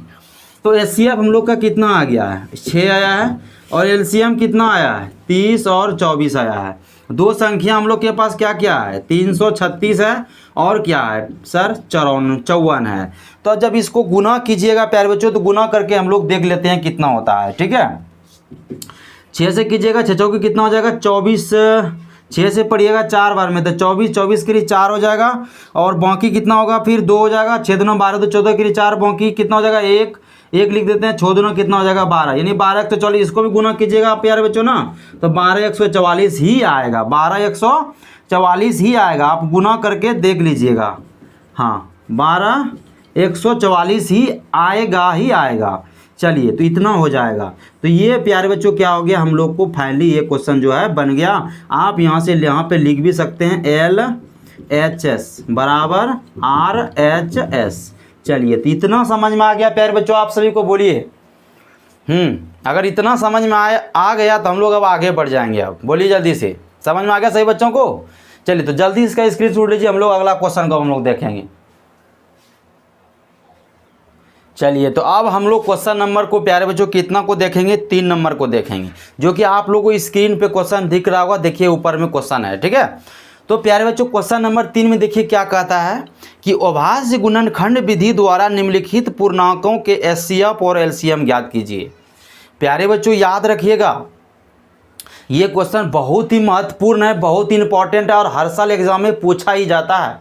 Speaker 1: तो एचसीएफ हम लोग का कितना आ गया है, 6 आया है, और एलसीएम कितना आया है, 30 और 24 आया है। दो संख्या हम लोग के पास क्या क्या है, 336 है, और क्या है सर 54 है। तो जब इसको गुना कीजिएगा प्यारे बच्चों, तो गुना करके हम लोग देख लेते हैं कितना होता है, ठीक है। 6 से कीजिएगा, 6 चौके कितना हो जाएगा 24, 6 से पढ़िएगा 4 बार में, तो 24 के लिए 4 हो जाएगा, और बाकी कितना होगा फिर 2 हो जाएगा, 6 दूना 12, तो 14 के लिए 4, बाकी कितना हो जाएगा 1 लिख देते हैं, 6 दूना कितना हो जाएगा 12, यानी 12 144। इसको भी गुना कीजिएगा आप प्यारे बच्चों ना, तो 12 144 ही आएगा, 12 144 ही आएगा। आप गुना करके देख लीजिएगा, हाँ 12 144 ही आएगा। चलिए तो इतना हो जाएगा। तो ये प्यारे बच्चों क्या हो गया, हम लोग को फाइनली ये क्वेश्चन जो है बन गया। आप यहाँ से यहाँ पे लिख भी सकते हैं LHS बराबर RHS। चलिए तो इतना समझ में आ गया प्यारे बच्चों, आप सभी को बोलिए। अगर इतना समझ में आ गया तो हम लोग अब आगे बढ़ जाएंगे। अब बोलिए जल्दी से, समझ में आ गया सही बच्चों को। चलिए तो जल्दी इसका स्क्रीनशॉट लीजिए, हम लोग अगला क्वेश्चन को हम लोग देखेंगे। चलिए तो अब हम लोग क्वेश्चन नंबर को प्यारे बच्चों कितना को देखेंगे, 3 नंबर को देखेंगे, जो कि आप लोगों को स्क्रीन पे क्वेश्चन दिख रहा होगा। देखिए ऊपर में क्वेश्चन है, ठीक है। तो प्यारे बच्चों क्वेश्चन नंबर 3 में देखिए क्या कहता है कि अभाज्य गुणनखंड विधि द्वारा निम्नलिखित पूर्णांकों के एचसीएफ और एलसीएम ज्ञात कीजिए। प्यारे बच्चों याद रखिएगा, ये क्वेश्चन बहुत ही महत्वपूर्ण है, बहुत ही इंपॉर्टेंट है, और हर साल एग्जाम में पूछा ही जाता है,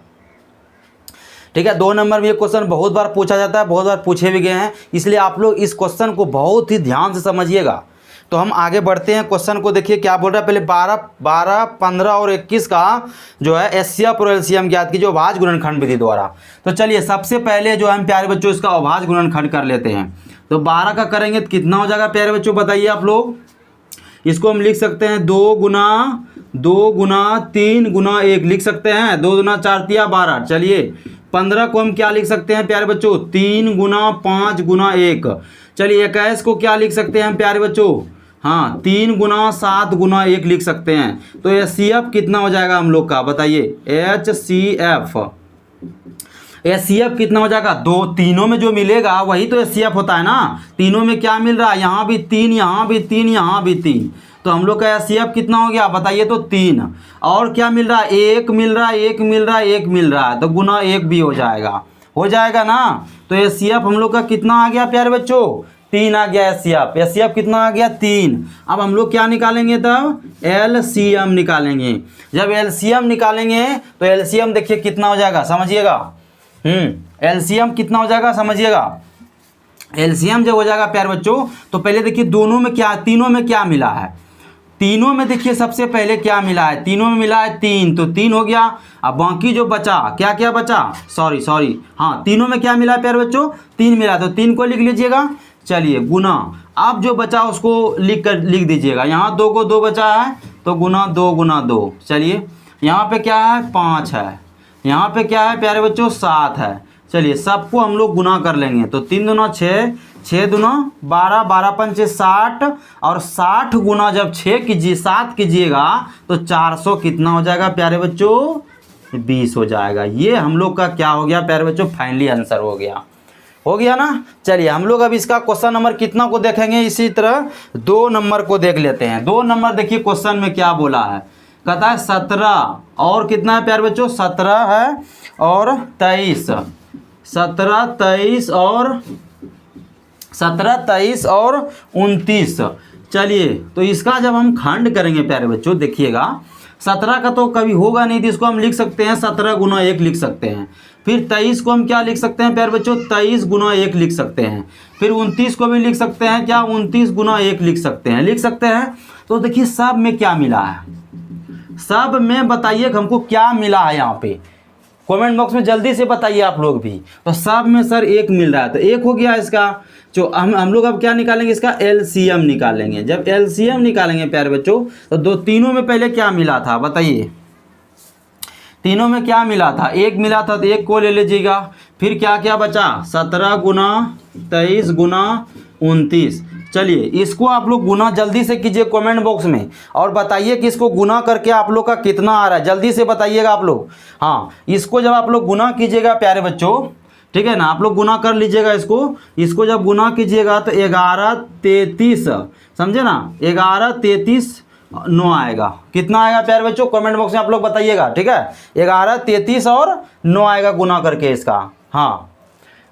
Speaker 1: ठीक है। 2 नंबर में ये क्वेश्चन बहुत बार पूछा जाता है, बहुत बार पूछे भी गए हैं, इसलिए आप लोग इस क्वेश्चन को बहुत ही ध्यान से समझिएगा। तो हम आगे बढ़ते हैं, क्वेश्चन को देखिए क्या बोल रहा है। पहले 12, 15 और 21 का जो है एचसीएफ और एलसीएम ज्ञात कीजिए अभाज्य गुणनखंड विधि द्वारा। तो चलिए सबसे पहले जो हम प्यारे बच्चों इसका अभाज्य गुणनखंड कर लेते हैं। तो 12 का करेंगे तो कितना हो जाएगा प्यारे बच्चों, बताइए आप लोग। इसको हम लिख सकते हैं 2 गुना 3 गुना 1 लिख सकते हैं, 2 दूना 4 तिया 12। चलिए 15 को हम क्या लिख सकते हैं प्यारे बच्चों, 3 गुना 5 गुना 1। चलिए 21 को क्या लिख सकते हैं हम प्यारे बच्चों, हाँ 3 गुना 7 गुना 1 लिख सकते हैं। तो एचसीएफ कितना हो जाएगा हम लोग का, बताइए। एचसीएफ कितना हो जाएगा, तीनों में जो मिलेगा वही तो एचसीएफ होता है ना। तीनों में क्या मिल रहा है, यहाँ भी 3, यहाँ भी 3, यहाँ भी 3, तो हम लोग का एचसीएफ कितना हो गया बताइए, तो 3। और क्या मिल रहा है, 1 मिल रहा है, 1 मिल रहा है, तो गुना 1 भी हो जाएगा ना। तो एचसीएफ हम लोग का कितना आ गया प्यारे बच्चों, 3 आ गया एचसीएफ कितना आ गया, 3। अब हम लोग क्या निकालेंगे, तब एलसीएम निकालेंगे। जब एलसीएम निकालेंगे तो एलसीएम देखिए कितना हो जाएगा, समझिएगा। एलसीएम कितना हो जाएगा समझिएगा। एलसीएम जब हो जाएगा प्यारे बच्चों, तो पहले देखिए तीनों में क्या मिला है। तीनों में देखिए सबसे पहले क्या मिला है, तीनों में मिला है 3, तो 3 हो गया। अब बाकी जो बचा, क्या बचा, सॉरी, हाँ तीनों में क्या मिला है प्यारे बच्चों, 3 मिला, तो 3 को लिख लीजिएगा। चलिए गुना, अब जो बचा उसको लिख दीजिएगा। यहाँ 2 को 2 बचा है, तो गुना 2 गुना 2। चलिए यहाँ पे क्या है, 5 है, यहाँ पे क्या है प्यारे बच्चों, 7 है। चलिए सबको हम लोग गुना कर लेंगे, तो 3 दूना 6, 6 दूना 12, 12 पंचे 60, और 60 गुना जब 7 कीजिएगा तो 400 कितना हो जाएगा प्यारे बच्चों, 20 हो जाएगा। ये हम लोग का क्या हो गया प्यारे बच्चों, फाइनली आंसर हो गया ना। चलिए हम लोग अब इसका क्वेश्चन नंबर कितना को देखेंगे, इसी तरह 2 नंबर को देख लेते हैं। 2 नंबर देखिए क्वेश्चन में क्या बोला है, कहता है 17 और कितना है प्यारे बच्चों, 17 है और 23, 17, 23 और 29। चलिए तो इसका जब हम खंड करेंगे प्यारे बच्चों, देखिएगा 17 का तो कभी होगा नहीं, तो इसको हम लिख सकते हैं 17 गुना 1 लिख सकते हैं। फिर 23 को हम क्या लिख सकते हैं प्यारे बच्चों, 23 गुना 1 लिख सकते हैं। फिर 29 को भी लिख सकते हैं, क्या 29 गुना 1 लिख सकते हैं, लिख सकते हैं। तो देखिए सब में क्या मिला है, सब में बताइए हमको क्या मिला है यहाँ पे, कमेंट बॉक्स में जल्दी से बताइए आप लोग भी। तो सब में सर 1 मिल रहा है, तो 1 हो गया इसका। जो हम लोग अब क्या निकालेंगे, इसका एलसीएम निकालेंगे। जब एलसीएम निकालेंगे प्यारे बच्चों, तो तीनों में पहले क्या मिला था बताइए, तीनों में क्या मिला था, 1 मिला था, तो 1 को ले लीजिएगा। फिर क्या क्या बचा, 17 गुना 23 गुना 29। चलिए इसको आप लोग गुना जल्दी से कीजिए कमेंट बॉक्स में, और बताइए कि इसको गुना करके आप लोग का कितना आ रहा है, जल्दी से बताइएगा आप लोग। हाँ, इसको जब आप लोग गुना कीजिएगा प्यारे बच्चों, ठीक है ना, आप लोग गुना कर लीजिएगा इसको जब गुना कीजिएगा तो 11 33, समझे ना, 11 33 9 आएगा। कितना आएगा प्यारे बच्चों, कमेंट बॉक्स में आप लोग बताइएगा, ठीक है। 11 33 और 9 आएगा गुना करके इसका। हाँ,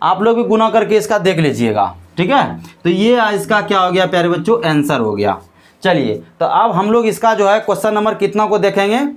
Speaker 1: आप लोग भी गुना करके इसका देख लीजिएगा, ठीक है। तो ये इसका क्या हो गया प्यारे बच्चों, आंसर हो गया। चलिए तो अब हम लोग इसका जो है क्वेश्चन नंबर कितना को देखेंगे,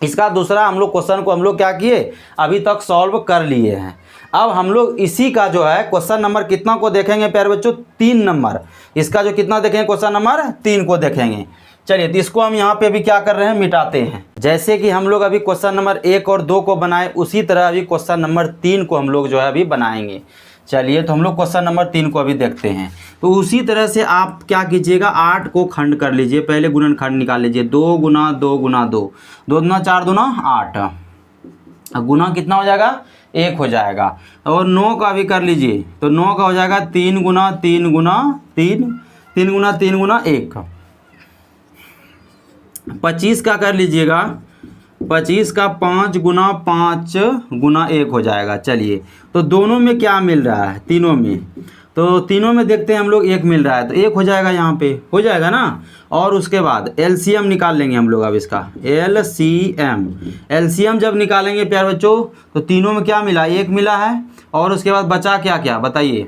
Speaker 1: इसका दूसरा हम लोग क्वेश्चन को हम लोग क्या किए, अभी तक सॉल्व कर लिए हैं। अब हम लोग इसी का जो है क्वेश्चन नंबर कितना को देखेंगे प्यारे बच्चों, 3 नंबर। इसका जो कितना देखेंगे, क्वेश्चन नंबर 3 को देखेंगे। चलिए तो इसको हम यहाँ पे अभी क्या कर रहे हैं, मिटाते हैं। जैसे कि हम लोग अभी क्वेश्चन नंबर 1 और 2 को बनाए, उसी तरह अभी क्वेश्चन नंबर 3 को हम लोग जो है अभी बनाएंगे। चलिए तो हम लोग क्वेश्चन नंबर 3 को अभी देखते हैं। तो उसी तरह से आप क्या कीजिएगा, 8 को खंड कर लीजिए, पहले गुणनखंड निकाल लीजिए। 2 गुना 2 गुना 2, 2 दूना 4 दूना 8, गुना कितना हो जाएगा, 1 हो जाएगा। और 9 का भी कर लीजिए, तो 9 का हो जाएगा 3 गुना 3 गुना 3, 3 गुना 3 गुना 1। 25 का कर लीजिएगा, 25 का 5 गुना 5 गुना 1 हो जाएगा। चलिए तो दोनों में क्या मिल रहा है, तीनों में, तो तीनों में देखते हैं हम लोग 1 मिल रहा है, तो 1 हो जाएगा, यहाँ पे हो जाएगा ना। और उसके बाद एलसीएम निकाल लेंगे हम लोग अब इसका, एलसीएम जब निकालेंगे प्यारे बच्चों, तो तीनों में क्या मिला, 1 मिला है। और उसके बाद बचा क्या क्या बताइए,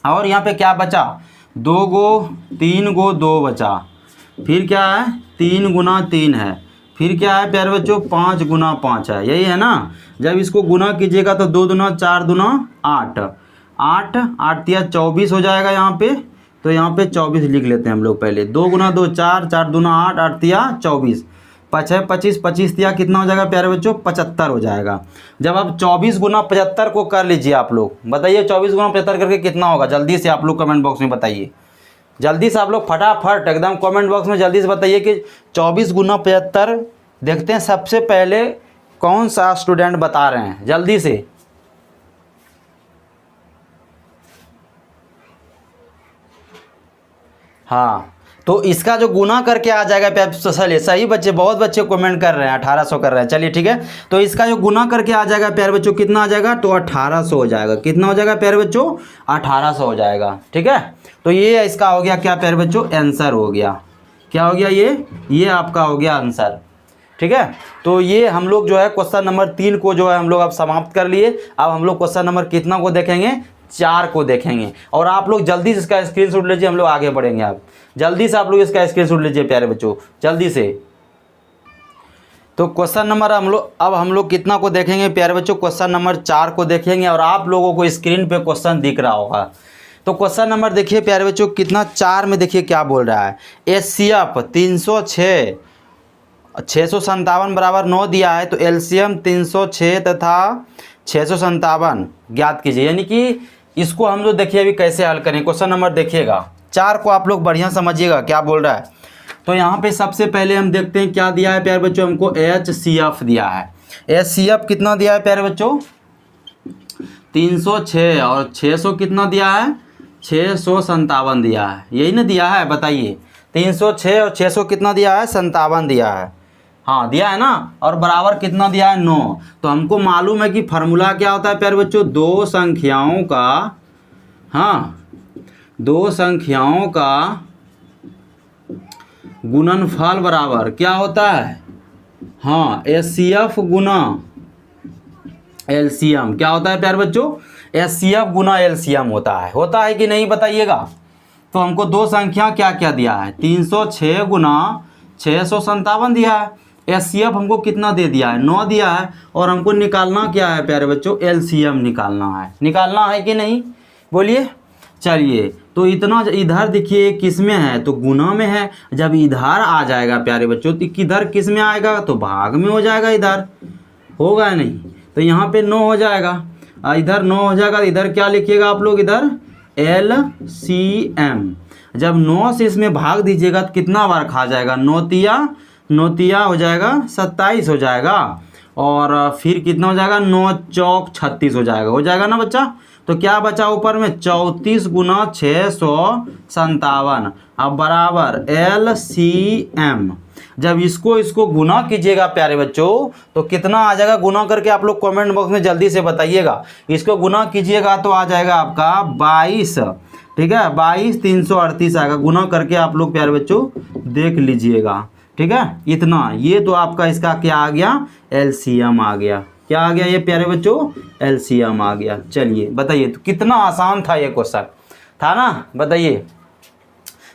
Speaker 1: और यहाँ पे क्या बचा, 2 गो 3 गो 2 बचा। फिर क्या है, 3 गुना 3 है। फिर क्या है प्यारे बच्चों, 5 गुना 5 है, यही है ना। जब इसको गुना कीजिएगा तो 2 दूना 4 दूना 8, 8 8 तिया 24 हो जाएगा यहाँ पे। तो यहाँ पे 24 लिख लेते हैं हम लोग पहले। 2 गुना 2 4, 4 दूना 8, 8 तिया 24, 5 है 25, 25 तिया कितना हो जाएगा प्यारे बच्चों, 75 हो जाएगा। जब आप 24 गुना 75 को कर लीजिए, आप लोग बताइए 24 गुना 75 करके कितना होगा, जल्दी से आप लोग कमेंट बॉक्स में बताइए। जल्दी से आप लोग फटाफट एकदम कमेंट बॉक्स में जल्दी से बताइए कि 24 गुना 75, देखते हैं सबसे पहले कौन सा स्टूडेंट बता रहे हैं, जल्दी से। हाँ, तो इसका जो गुना करके आ जाएगा, चलिए सही बच्चे, बहुत बच्चे कमेंट कर रहे हैं 1800 कर रहे हैं। चलिए ठीक है, तो इसका जो गुना करके आ जाएगा प्यारे बच्चों, कितना आ जाएगा, तो 1800 हो जाएगा। कितना हो जाएगा प्यारे बच्चों, 1800 हो जाएगा, ठीक है। तो ये इसका हो गया क्या प्यारे बच्चों, आंसर हो गया। क्या हो गया, ये आपका हो गया आंसर, ठीक है। तो ये हम लोग जो है क्वेश्चन नंबर 3 को जो है हम लोग अब समाप्त कर लिए। अब हम लोग क्वेश्चन नंबर कितना को देखेंगे, 4 को देखेंगे। और आप लोग जल्दी से इसका स्क्रीनशॉट लीजिए, हम लोग आगे बढ़ेंगे। आप जल्दी से आप लोग इसका स्क्रीनशॉट लीजिए प्यारे बच्चों, जल्दी से। तो क्वेश्चन नंबर हम लोग कितना को देखेंगे प्यारे बच्चों, क्वेश्चन नंबर 4 को देखेंगे। और आप लोगों को स्क्रीन पे क्वेश्चन दिख रहा होगा। तो क्वेश्चन नंबर देखिए प्यारे बच्चों, कितना 4 में देखिए क्या बोल रहा है, एचसीएफ 306, 657 बराबर 9 दिया है। तो एलसीएम 306 तथा 657 ज्ञात कीजिए। यानी कि इसको हम जो देखिए अभी कैसे हल करें, क्वेश्चन नंबर देखिएगा 4 को आप लोग बढ़िया समझिएगा क्या बोल रहा है। तो यहाँ पे सबसे पहले हम देखते हैं क्या दिया है प्यारे बच्चों, हमको एचसीएफ दिया है। एचसीएफ कितना दिया है प्यारे बच्चों, 306, और 600 कितना दिया है, 657 दिया है, यही ना दिया है, बताइए। 306 और 600 कितना दिया है, 57 दिया है, हाँ दिया है ना। और बराबर कितना दिया है, 9। तो हमको मालूम है कि फार्मूला क्या होता है प्यारे बच्चों, दो संख्याओं का गुणनफल बराबर क्या होता है, हाँ एचसीएफ गुना एलसीएम। क्या होता है प्यारे बच्चों, एचसीएफ गुना एलसीएम होता है कि नहीं बताइएगा। तो हमको दो संख्या क्या क्या दिया है, 306 गुना 657 दिया है। एचसीएफ हमको कितना दे दिया है, 9 दिया है। और हमको निकालना क्या है प्यारे बच्चों, एलसीएम निकालना है कि नहीं, बोलिए। चलिए, तो इतना इधर देखिए किस में है, तो गुना में है। जब इधर आ जाएगा प्यारे बच्चों तो किधर किस में आएगा, तो भाग में हो जाएगा, इधर होगा नहीं, तो यहाँ पे 9 हो जाएगा। इधर 9 हो जाएगा, इधर क्या लिखिएगा आप लोग, इधर एलसीएम। जब 9 से इसमें भाग दीजिएगा तो कितना बार खा जाएगा, 9 तिया हो जाएगा 27 हो जाएगा। और फिर कितना हो जाएगा, 9 चौक 36 हो जाएगा ना बच्चा। तो क्या बचा ऊपर में, 34 गुना 657, अब बराबर एलसीएम। जब इसको गुना कीजिएगा प्यारे बच्चों तो कितना आ जाएगा, गुना करके आप लोग कमेंट बॉक्स में जल्दी से बताइएगा। इसको गुना कीजिएगा तो आ जाएगा आपका 22, ठीक है, 22,338 आएगा। गुना करके आप लोग प्यारे बच्चों देख लीजिएगा, ठीक है। इतना, ये तो आपका इसका क्या आ गया, एलसीएम आ गया। क्या आ गया ये प्यारे बच्चों, एलसीएम आ गया। चलिए बताइए, तो कितना आसान था ये क्वेश्चन, था ना, बताइए,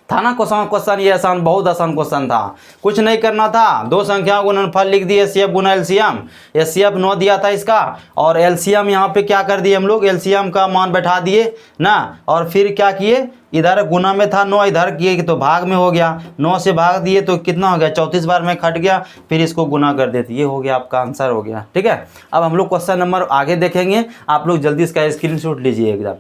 Speaker 1: था ना क्वेश्चन ये आसान, बहुत आसान क्वेश्चन था। कुछ नहीं करना था, दो संख्याओं का गुणनफल लिख दिए, एचसीएफ गुना एलसीएम। एचसीएफ 9 दिया था इसका, और एलसीएम यहाँ पे क्या कर दिए हम लोग, एलसीएम का मान बैठा दिए ना। और फिर क्या किए, इधर गुना में था 9, इधर किए तो भाग में हो गया, 9 से भाग दिए तो कितना हो गया, 34 बार में कट गया, फिर इसको गुना कर देते, ये हो गया आपका आंसर हो गया, ठीक है। अब हम लोग क्वेश्चन नंबर आगे देखेंगे, आप लोग जल्दी इसका स्क्रीनशॉट लीजिए एकदम।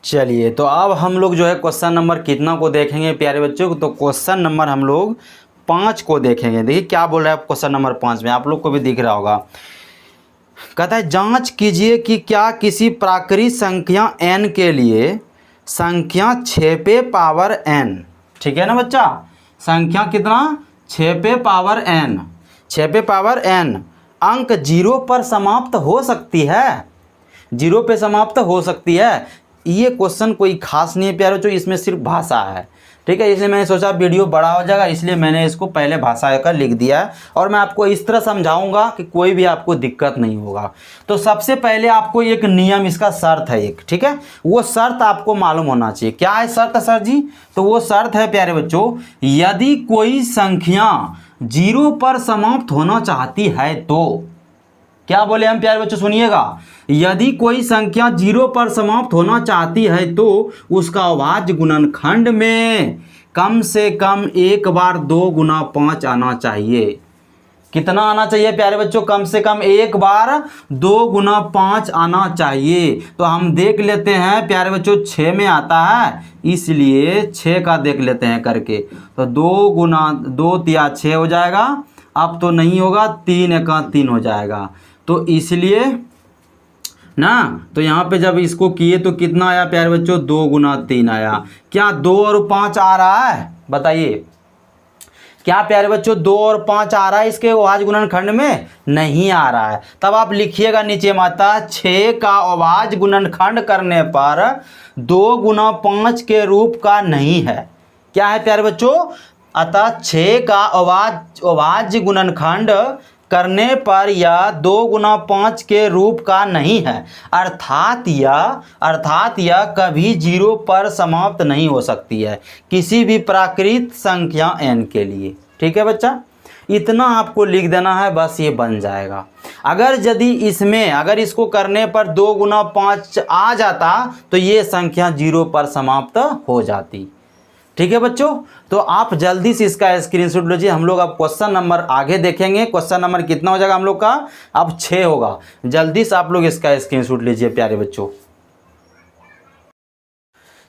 Speaker 1: चलिए, तो अब हम लोग जो है क्वेश्चन नंबर कितना को देखेंगे प्यारे बच्चों, तो क्वेश्चन नंबर हम लोग 5 को देखेंगे। देखिए क्या बोल रहा है क्वेश्चन नंबर 5 में, आप लोग को भी दिख रहा होगा। कहता है जांच कीजिए कि क्या किसी प्राकृत संख्या n के लिए संख्या 6 पे पावर n, ठीक है ना बच्चा, संख्या कितना, 6 पे पावर n, 6 पे पावर n अंक 0 पर समाप्त हो सकती है, 0 पे समाप्त हो सकती है। ये क्वेश्चन कोई खास नहीं है प्यारे बच्चों, इसमें सिर्फ भाषा है, ठीक है। इसलिए मैंने सोचा वीडियो बड़ा हो जाएगा, इसलिए मैंने इसको पहले भाषा का लिख दिया है। और मैं आपको इस तरह समझाऊंगा कि कोई भी आपको दिक्कत नहीं होगा। तो सबसे पहले आपको एक नियम, इसका शर्त है एक, ठीक है, वो शर्त आपको मालूम होना चाहिए। क्या है शर्त सर जी, तो वो शर्त है प्यारे बच्चों, यदि कोई संख्या 0 पर समाप्त होना चाहती है तो, क्या बोले हम प्यारे बच्चों, सुनिएगा, यदि कोई संख्या 0 पर समाप्त होना चाहती है तो उसका अभाज्य गुणनखंड में कम से कम एक बार 2 गुना 5 आना चाहिए। कितना आना चाहिए प्यारे बच्चों, कम से कम एक बार 2 गुना 5 आना चाहिए। तो हम देख लेते हैं प्यारे बच्चों, 6 में आता है, इसलिए 6 का देख लेते हैं करके। तो 2 गुना 2 तिया 6 हो जाएगा, अब तो नहीं होगा, 3 एका 3 हो जाएगा, तो इसलिए ना, तो यहाँ पे जब इसको किए तो कितना आया प्यारे बच्चों, 2 गुना 3 आया। क्या 2 और 5 आ रहा है, बताइए, क्या प्यारे बच्चों 2 और 5 आ रहा है इसके अभाज्य गुणनखंड में, नहीं आ रहा है। तब आप लिखिएगा नीचे माता, 6 का अभाज्य गुणनखंड करने पर 2 गुना 5 के रूप का नहीं है। क्या है प्यारे बच्चों, अतः 6 का अभाज्य गुणनखंड करने पर यह 2 गुना 5 के रूप का नहीं है, अर्थात यह कभी 0 पर समाप्त नहीं हो सकती है किसी भी प्राकृत संख्या n के लिए, ठीक है बच्चा। इतना आपको लिख देना है, बस ये बन जाएगा। अगर यदि इसमें, अगर इसको करने पर 2 गुना 5 आ जाता तो ये संख्या 0 पर समाप्त हो जाती, ठीक है बच्चों। तो आप जल्दी से इसका स्क्रीनशॉट लीजिए। हम लोग अब क्वेश्चन नंबर आगे देखेंगे। क्वेश्चन नंबर कितना हो जाएगा हम लोग का, अब 6 होगा। जल्दी से आप लोग इसका स्क्रीनशॉट लीजिए प्यारे बच्चों।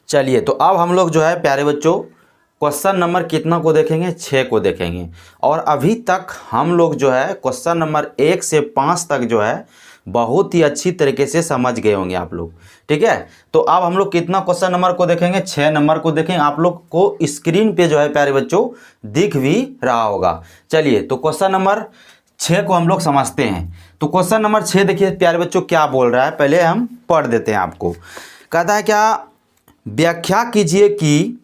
Speaker 1: चलिए, तो अब हम लोग जो है प्यारे बच्चों क्वेश्चन नंबर कितना को देखेंगे, 6 को देखेंगे। और अभी तक हम लोग जो है क्वेश्चन नंबर 1 से 5 तक जो है बहुत ही अच्छी तरीके से समझ गए होंगे आप लोग, ठीक है। तो अब हम लोग कितना क्वेश्चन नंबर को देखेंगे, 6 नंबर को देखेंगे। आप लोग को स्क्रीन पे जो है प्यारे बच्चों दिख भी रहा होगा। चलिए, तो क्वेश्चन नंबर 6 को हम लोग समझते हैं। तो क्वेश्चन नंबर 6 देखिए प्यारे बच्चों क्या बोल रहा है, पहले हम पढ़ देते हैं आपको। कहता है क्या, व्याख्या कीजिए कि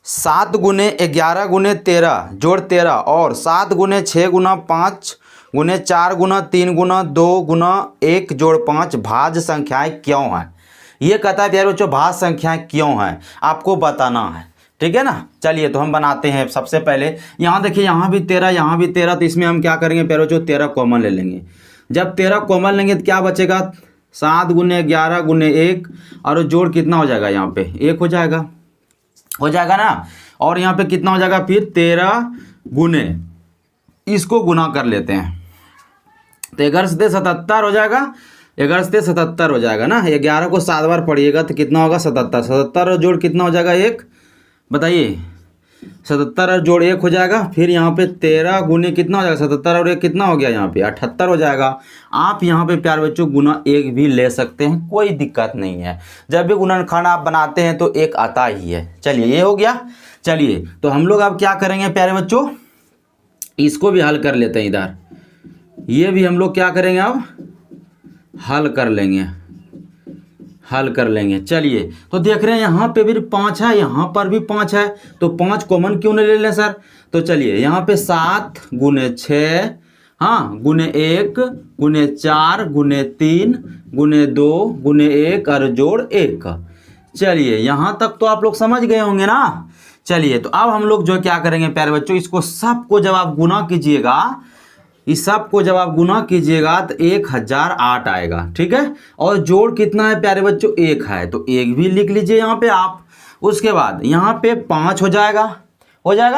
Speaker 1: 7 गुने 11 गुने 13 जोड़ 13 और 7 गुने 6 गुना 5 गुने 4 गुना 3 गुना 2 गुना 1 जोड़ 5 भाज्य संख्याएं क्यों हैं। ये कहता है प्यारे बच्चों भाज्य संख्याएं क्यों हैं, आपको बताना है, ठीक है ना। चलिए तो हम बनाते हैं। सबसे पहले यहाँ देखिए, यहाँ भी 13, यहाँ भी 13, तो इसमें हम क्या करेंगे प्यारे बच्चों, 13 कॉमन ले लेंगे। जब 13 कॉमन लेंगे तो क्या बचेगा, 7 गुने 11 गुने 1, और जोड़ कितना हो जाएगा, यहाँ पे 1 हो जाएगा ना। और यहाँ पे कितना हो जाएगा फिर 13 गुने, इसको गुना कर लेते हैं तो 11 से 77 हो जाएगा, 11 से 77 हो जाएगा ना। 11 को 7 बार पढ़िएगा तो कितना होगा 77, 77 और जोड़ कितना हो जाएगा 1, बताइए 77 और जोड़ 1 हो जाएगा। फिर यहाँ पे 13 गुने कितना हो जाएगा, 77 और 1 कितना हो गया, यहाँ पे 78 हो जाएगा। आप यहाँ पे प्यारे बच्चों गुना 1 भी ले सकते हैं, कोई दिक्कत नहीं है। जब भी गुणनखंड आप बनाते हैं तो 1 आता ही है। चलिए ये हो गया। चलिए तो हम लोग अब क्या करेंगे प्यारे बच्चों, इसको भी हल कर लेते हैं। इधर ये भी हम लोग क्या करेंगे, अब हल कर लेंगे। चलिए तो देख रहे हैं यहाँ पे भी 5 है, यहाँ पर भी 5 है, तो 5 कॉमन क्यों नहीं ले लें सर। तो चलिए यहाँ पे 7 गुने 6, हाँ गुने 1 गुने 4 गुने 3 गुने 2 गुने 1 और जोड़ 1। चलिए यहाँ तक तो आप लोग समझ गए होंगे ना। चलिए तो अब हम लोग जो क्या करेंगे प्यारे बच्चों, इसको सबको जब आप गुना कीजिएगा, इस सब को जब आप गुना कीजिएगा तो 1008 आएगा, ठीक है। और जोड़ कितना है प्यारे बच्चों, 1 है, तो 1 भी लिख लीजिए यहाँ पे आप। उसके बाद यहाँ पे 5 हो जाएगा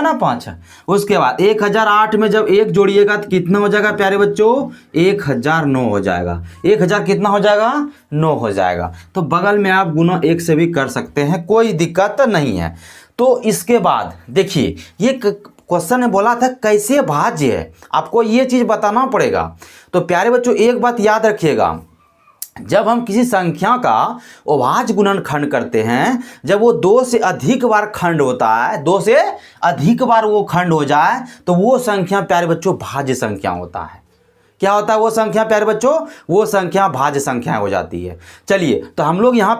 Speaker 1: ना 5। उसके बाद 1008 में जब 1 जोड़िएगा तो कितना हो जाएगा प्यारे बच्चों, 1009 हो जाएगा। 1000 कितना हो जाएगा, 9 हो जाएगा। तो बगल में आप गुना 1 से भी कर सकते हैं, कोई दिक्कत नहीं है। तो इसके बाद देखिए, ये क्वेश्चन ने बोला था कैसे भाज्य है, आपको ये चीज़ बताना पड़ेगा। तो प्यारे बच्चों एक बात याद रखिएगा, जब हम किसी संख्या का अभाज्य गुणनखंड करते हैं, जब वो 2 से अधिक बार खंड होता है, 2 से अधिक बार वो खंड हो जाए, तो वो संख्या प्यारे बच्चों भाज्य संख्या होता है। क्या होता है वो संख्या प्यारे बच्चों, वो संख्या भाज्य संख्या हो जाती है। चलिए तो हम लोग यहाँ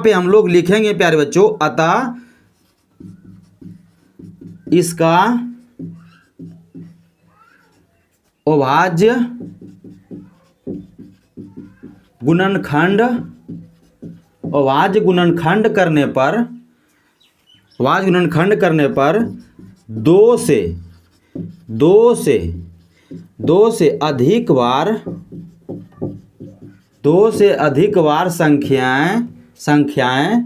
Speaker 1: पे हम लोग लिखेंगे प्यारे बच्चों, अतः इसका अभाज्य गुणनखंड करने पर 2 से अधिक बार संख्याएं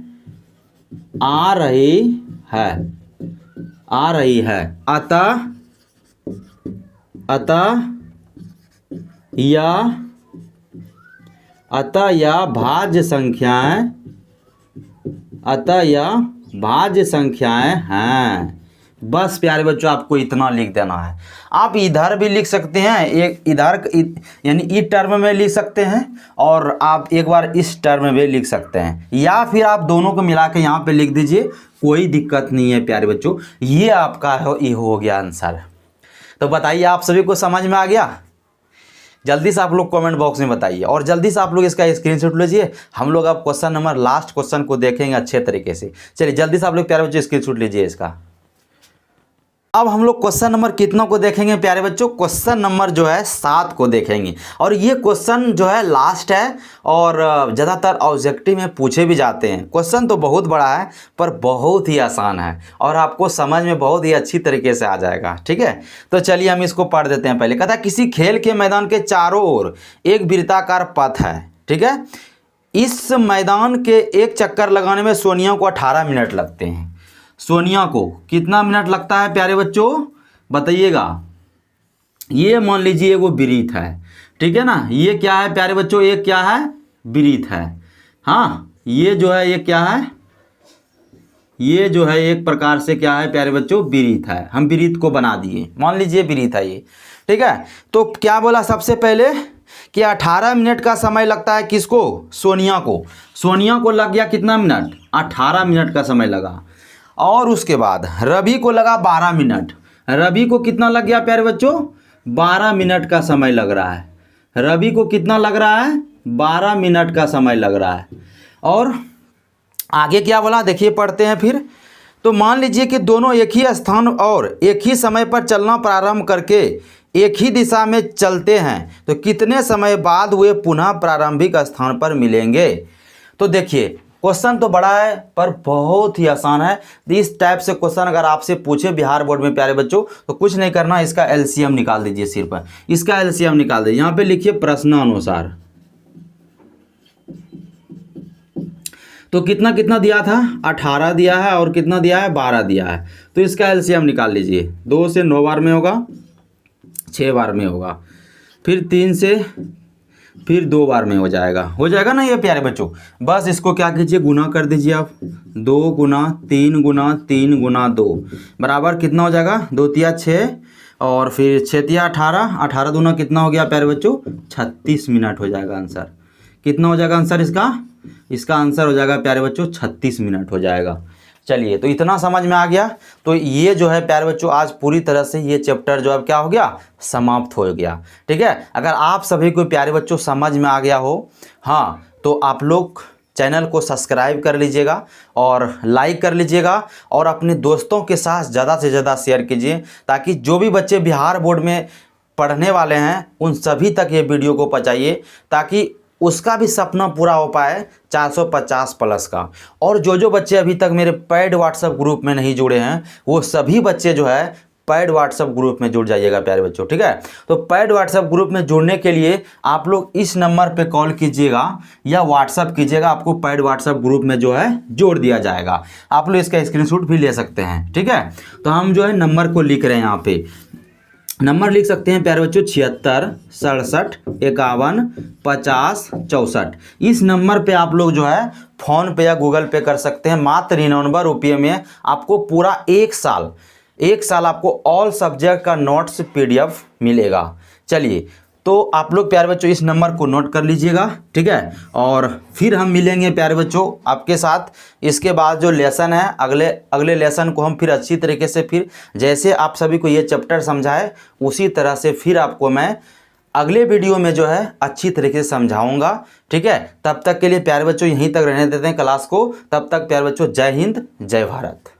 Speaker 1: आ रही है। अतः यह भाज्य संख्याएं हैं। बस प्यारे बच्चों आपको इतना लिख देना है। आप इधर भी लिख सकते हैं, एक इधर यानी इस टर्म में लिख सकते हैं, और आप एक बार इस टर्म में भी लिख सकते हैं, या फिर आप दोनों को मिला के यहाँ पे लिख दीजिए, कोई दिक्कत नहीं है प्यारे बच्चों। ये आपका ये हो गया आंसर। तो बताइए आप सभी को समझ में आ गया। जल्दी से आप लोग कमेंट बॉक्स में बताइए, और जल्दी से आप लोग इसका स्क्रीनशॉट लीजिए। हम लोग अब क्वेश्चन नंबर लास्ट क्वेश्चन को देखेंगे अच्छे तरीके से। चलिए जल्दी से आप लोग प्यारे बच्चों स्क्रीनशॉट लीजिए इसका। अब हम लोग क्वेश्चन नंबर कितनों को देखेंगे प्यारे बच्चों, क्वेश्चन नंबर जो है 7 को देखेंगे। और ये क्वेश्चन जो है लास्ट है, और ज़्यादातर ऑब्जेक्टिव में पूछे भी जाते हैं। क्वेश्चन तो बहुत बड़ा है पर बहुत ही आसान है, और आपको समझ में बहुत ही अच्छी तरीके से आ जाएगा, ठीक है। तो चलिए हम इसको पढ़ देते हैं। पहले कहता है किसी खेल के मैदान के चारों ओर एक वृत्ताकार पथ है, ठीक है। इस मैदान के एक चक्कर लगाने में सोनिया को 18 मिनट लगते हैं। सोनिया को कितना मिनट लगता है प्यारे बच्चों, बताइएगा। ये मान लीजिए वो वृत्त है, ठीक है ना। ये क्या है प्यारे बच्चों, ये क्या है, वृत्त है। हाँ ये जो है ये क्या है, ये जो है एक प्रकार से क्या है प्यारे बच्चों, वृत्त है। हम वृत्त को बना दिए, मान लीजिए वृत्त है ये, ठीक है। तो क्या बोला सबसे पहले कि 18 मिनट का समय लगता है किसको, सोनिया को। सोनिया को लग गया कितना मिनट, 18 मिनट का समय लगा। और उसके बाद रवि को लगा 12 मिनट। रवि को कितना लग गया प्यारे बच्चों, 12 मिनट का समय लग रहा है। रवि को कितना लग रहा है, 12 मिनट का समय लग रहा है। और आगे क्या बोला देखिए, पढ़ते हैं फिर। तो मान लीजिए कि दोनों एक ही स्थान और एक ही समय पर चलना प्रारंभ करके एक ही दिशा में चलते हैं, तो कितने समय बाद वे पुनः प्रारंभिक स्थान पर मिलेंगे। तो देखिए क्वेश्चन तो बड़ा है पर बहुत ही आसान है। इस टाइप से क्वेश्चन अगर आपसे पूछे बिहार बोर्ड में प्यारे बच्चों, तो कुछ नहीं करना, इसका एलसीएम निकाल दीजिए सिर्फ, इसका एलसीएम निकाल दीजिए। यहाँ पे लिखिए प्रश्नानुसार, तो कितना कितना दिया था, 18 दिया है और कितना दिया है, 12 दिया है। तो इसका एलसीएम निकाल लीजिए। 2 से 9 बार में होगा, 6 बार में होगा, फिर 3 से फिर 2 बार में हो जाएगा ना ये प्यारे बच्चों। बस इसको क्या कीजिए, गुना कर दीजिए आप। 2 गुना 3 गुना 3 गुना 2 बराबर कितना हो जाएगा, 2 तिया 6 और फिर 6 तिया 18, 18 दूना कितना हो गया प्यारे बच्चों, 36 मिनट हो जाएगा आंसर। कितना हो जाएगा आंसर इसका आंसर हो जाएगा प्यारे बच्चों 36 मिनट हो जाएगा। चलिए, तो इतना समझ में आ गया। तो ये जो है प्यारे बच्चों आज पूरी तरह से ये चैप्टर जो अब क्या हो गया, समाप्त हो गया। ठीक है, अगर आप सभी को प्यारे बच्चों समझ में आ गया हो, हाँ, तो आप लोग चैनल को सब्सक्राइब कर लीजिएगा और लाइक कर लीजिएगा और अपने दोस्तों के साथ ज़्यादा से ज़्यादा शेयर कीजिए, ताकि जो भी बच्चे बिहार बोर्ड में पढ़ने वाले हैं उन सभी तक ये वीडियो को पहुँचाइए, ताकि उसका भी सपना पूरा हो पाए 450 प्लस का। और जो बच्चे अभी तक मेरे पेड व्हाट्सएप ग्रुप में नहीं जुड़े हैं, वो सभी बच्चे जो है पेड व्हाट्सएप ग्रुप में जुड़ जाइएगा प्यारे बच्चों। ठीक है, तो पेड व्हाट्सएप ग्रुप में जुड़ने के लिए आप लोग इस नंबर पे कॉल कीजिएगा या व्हाट्सएप कीजिएगा, आपको पेड व्हाट्सएप ग्रुप में जो है जोड़ दिया जाएगा। आप लोग इसका स्क्रीनशॉट भी ले सकते हैं। ठीक है, तो हम जो है नंबर को लिख रहे हैं, यहाँ पे नंबर लिख सकते हैं प्यारे बच्चों 76 67 51 50 64। इस नंबर पे आप लोग जो है फ़ोन पे या गूगल पे कर सकते हैं। मात्र 99 रुपये में आपको पूरा 1 साल आपको ऑल सब्जेक्ट का नोट्स PDF मिलेगा। चलिए, तो आप लोग प्यारे बच्चों इस नंबर को नोट कर लीजिएगा। ठीक है, और फिर हम मिलेंगे प्यारे बच्चों आपके साथ। इसके बाद जो लेसन है, अगले लेसन को हम फिर अच्छी तरीके से, फिर जैसे आप सभी को ये चैप्टर समझाए उसी तरह से फिर आपको मैं अगले वीडियो में जो है अच्छी तरीके से समझाऊंगा। ठीक है, तब तक के लिए प्यारे बच्चों यहीं तक रहने देते हैं क्लास को। तब तक प्यारे बच्चों जय हिंद जय भारत।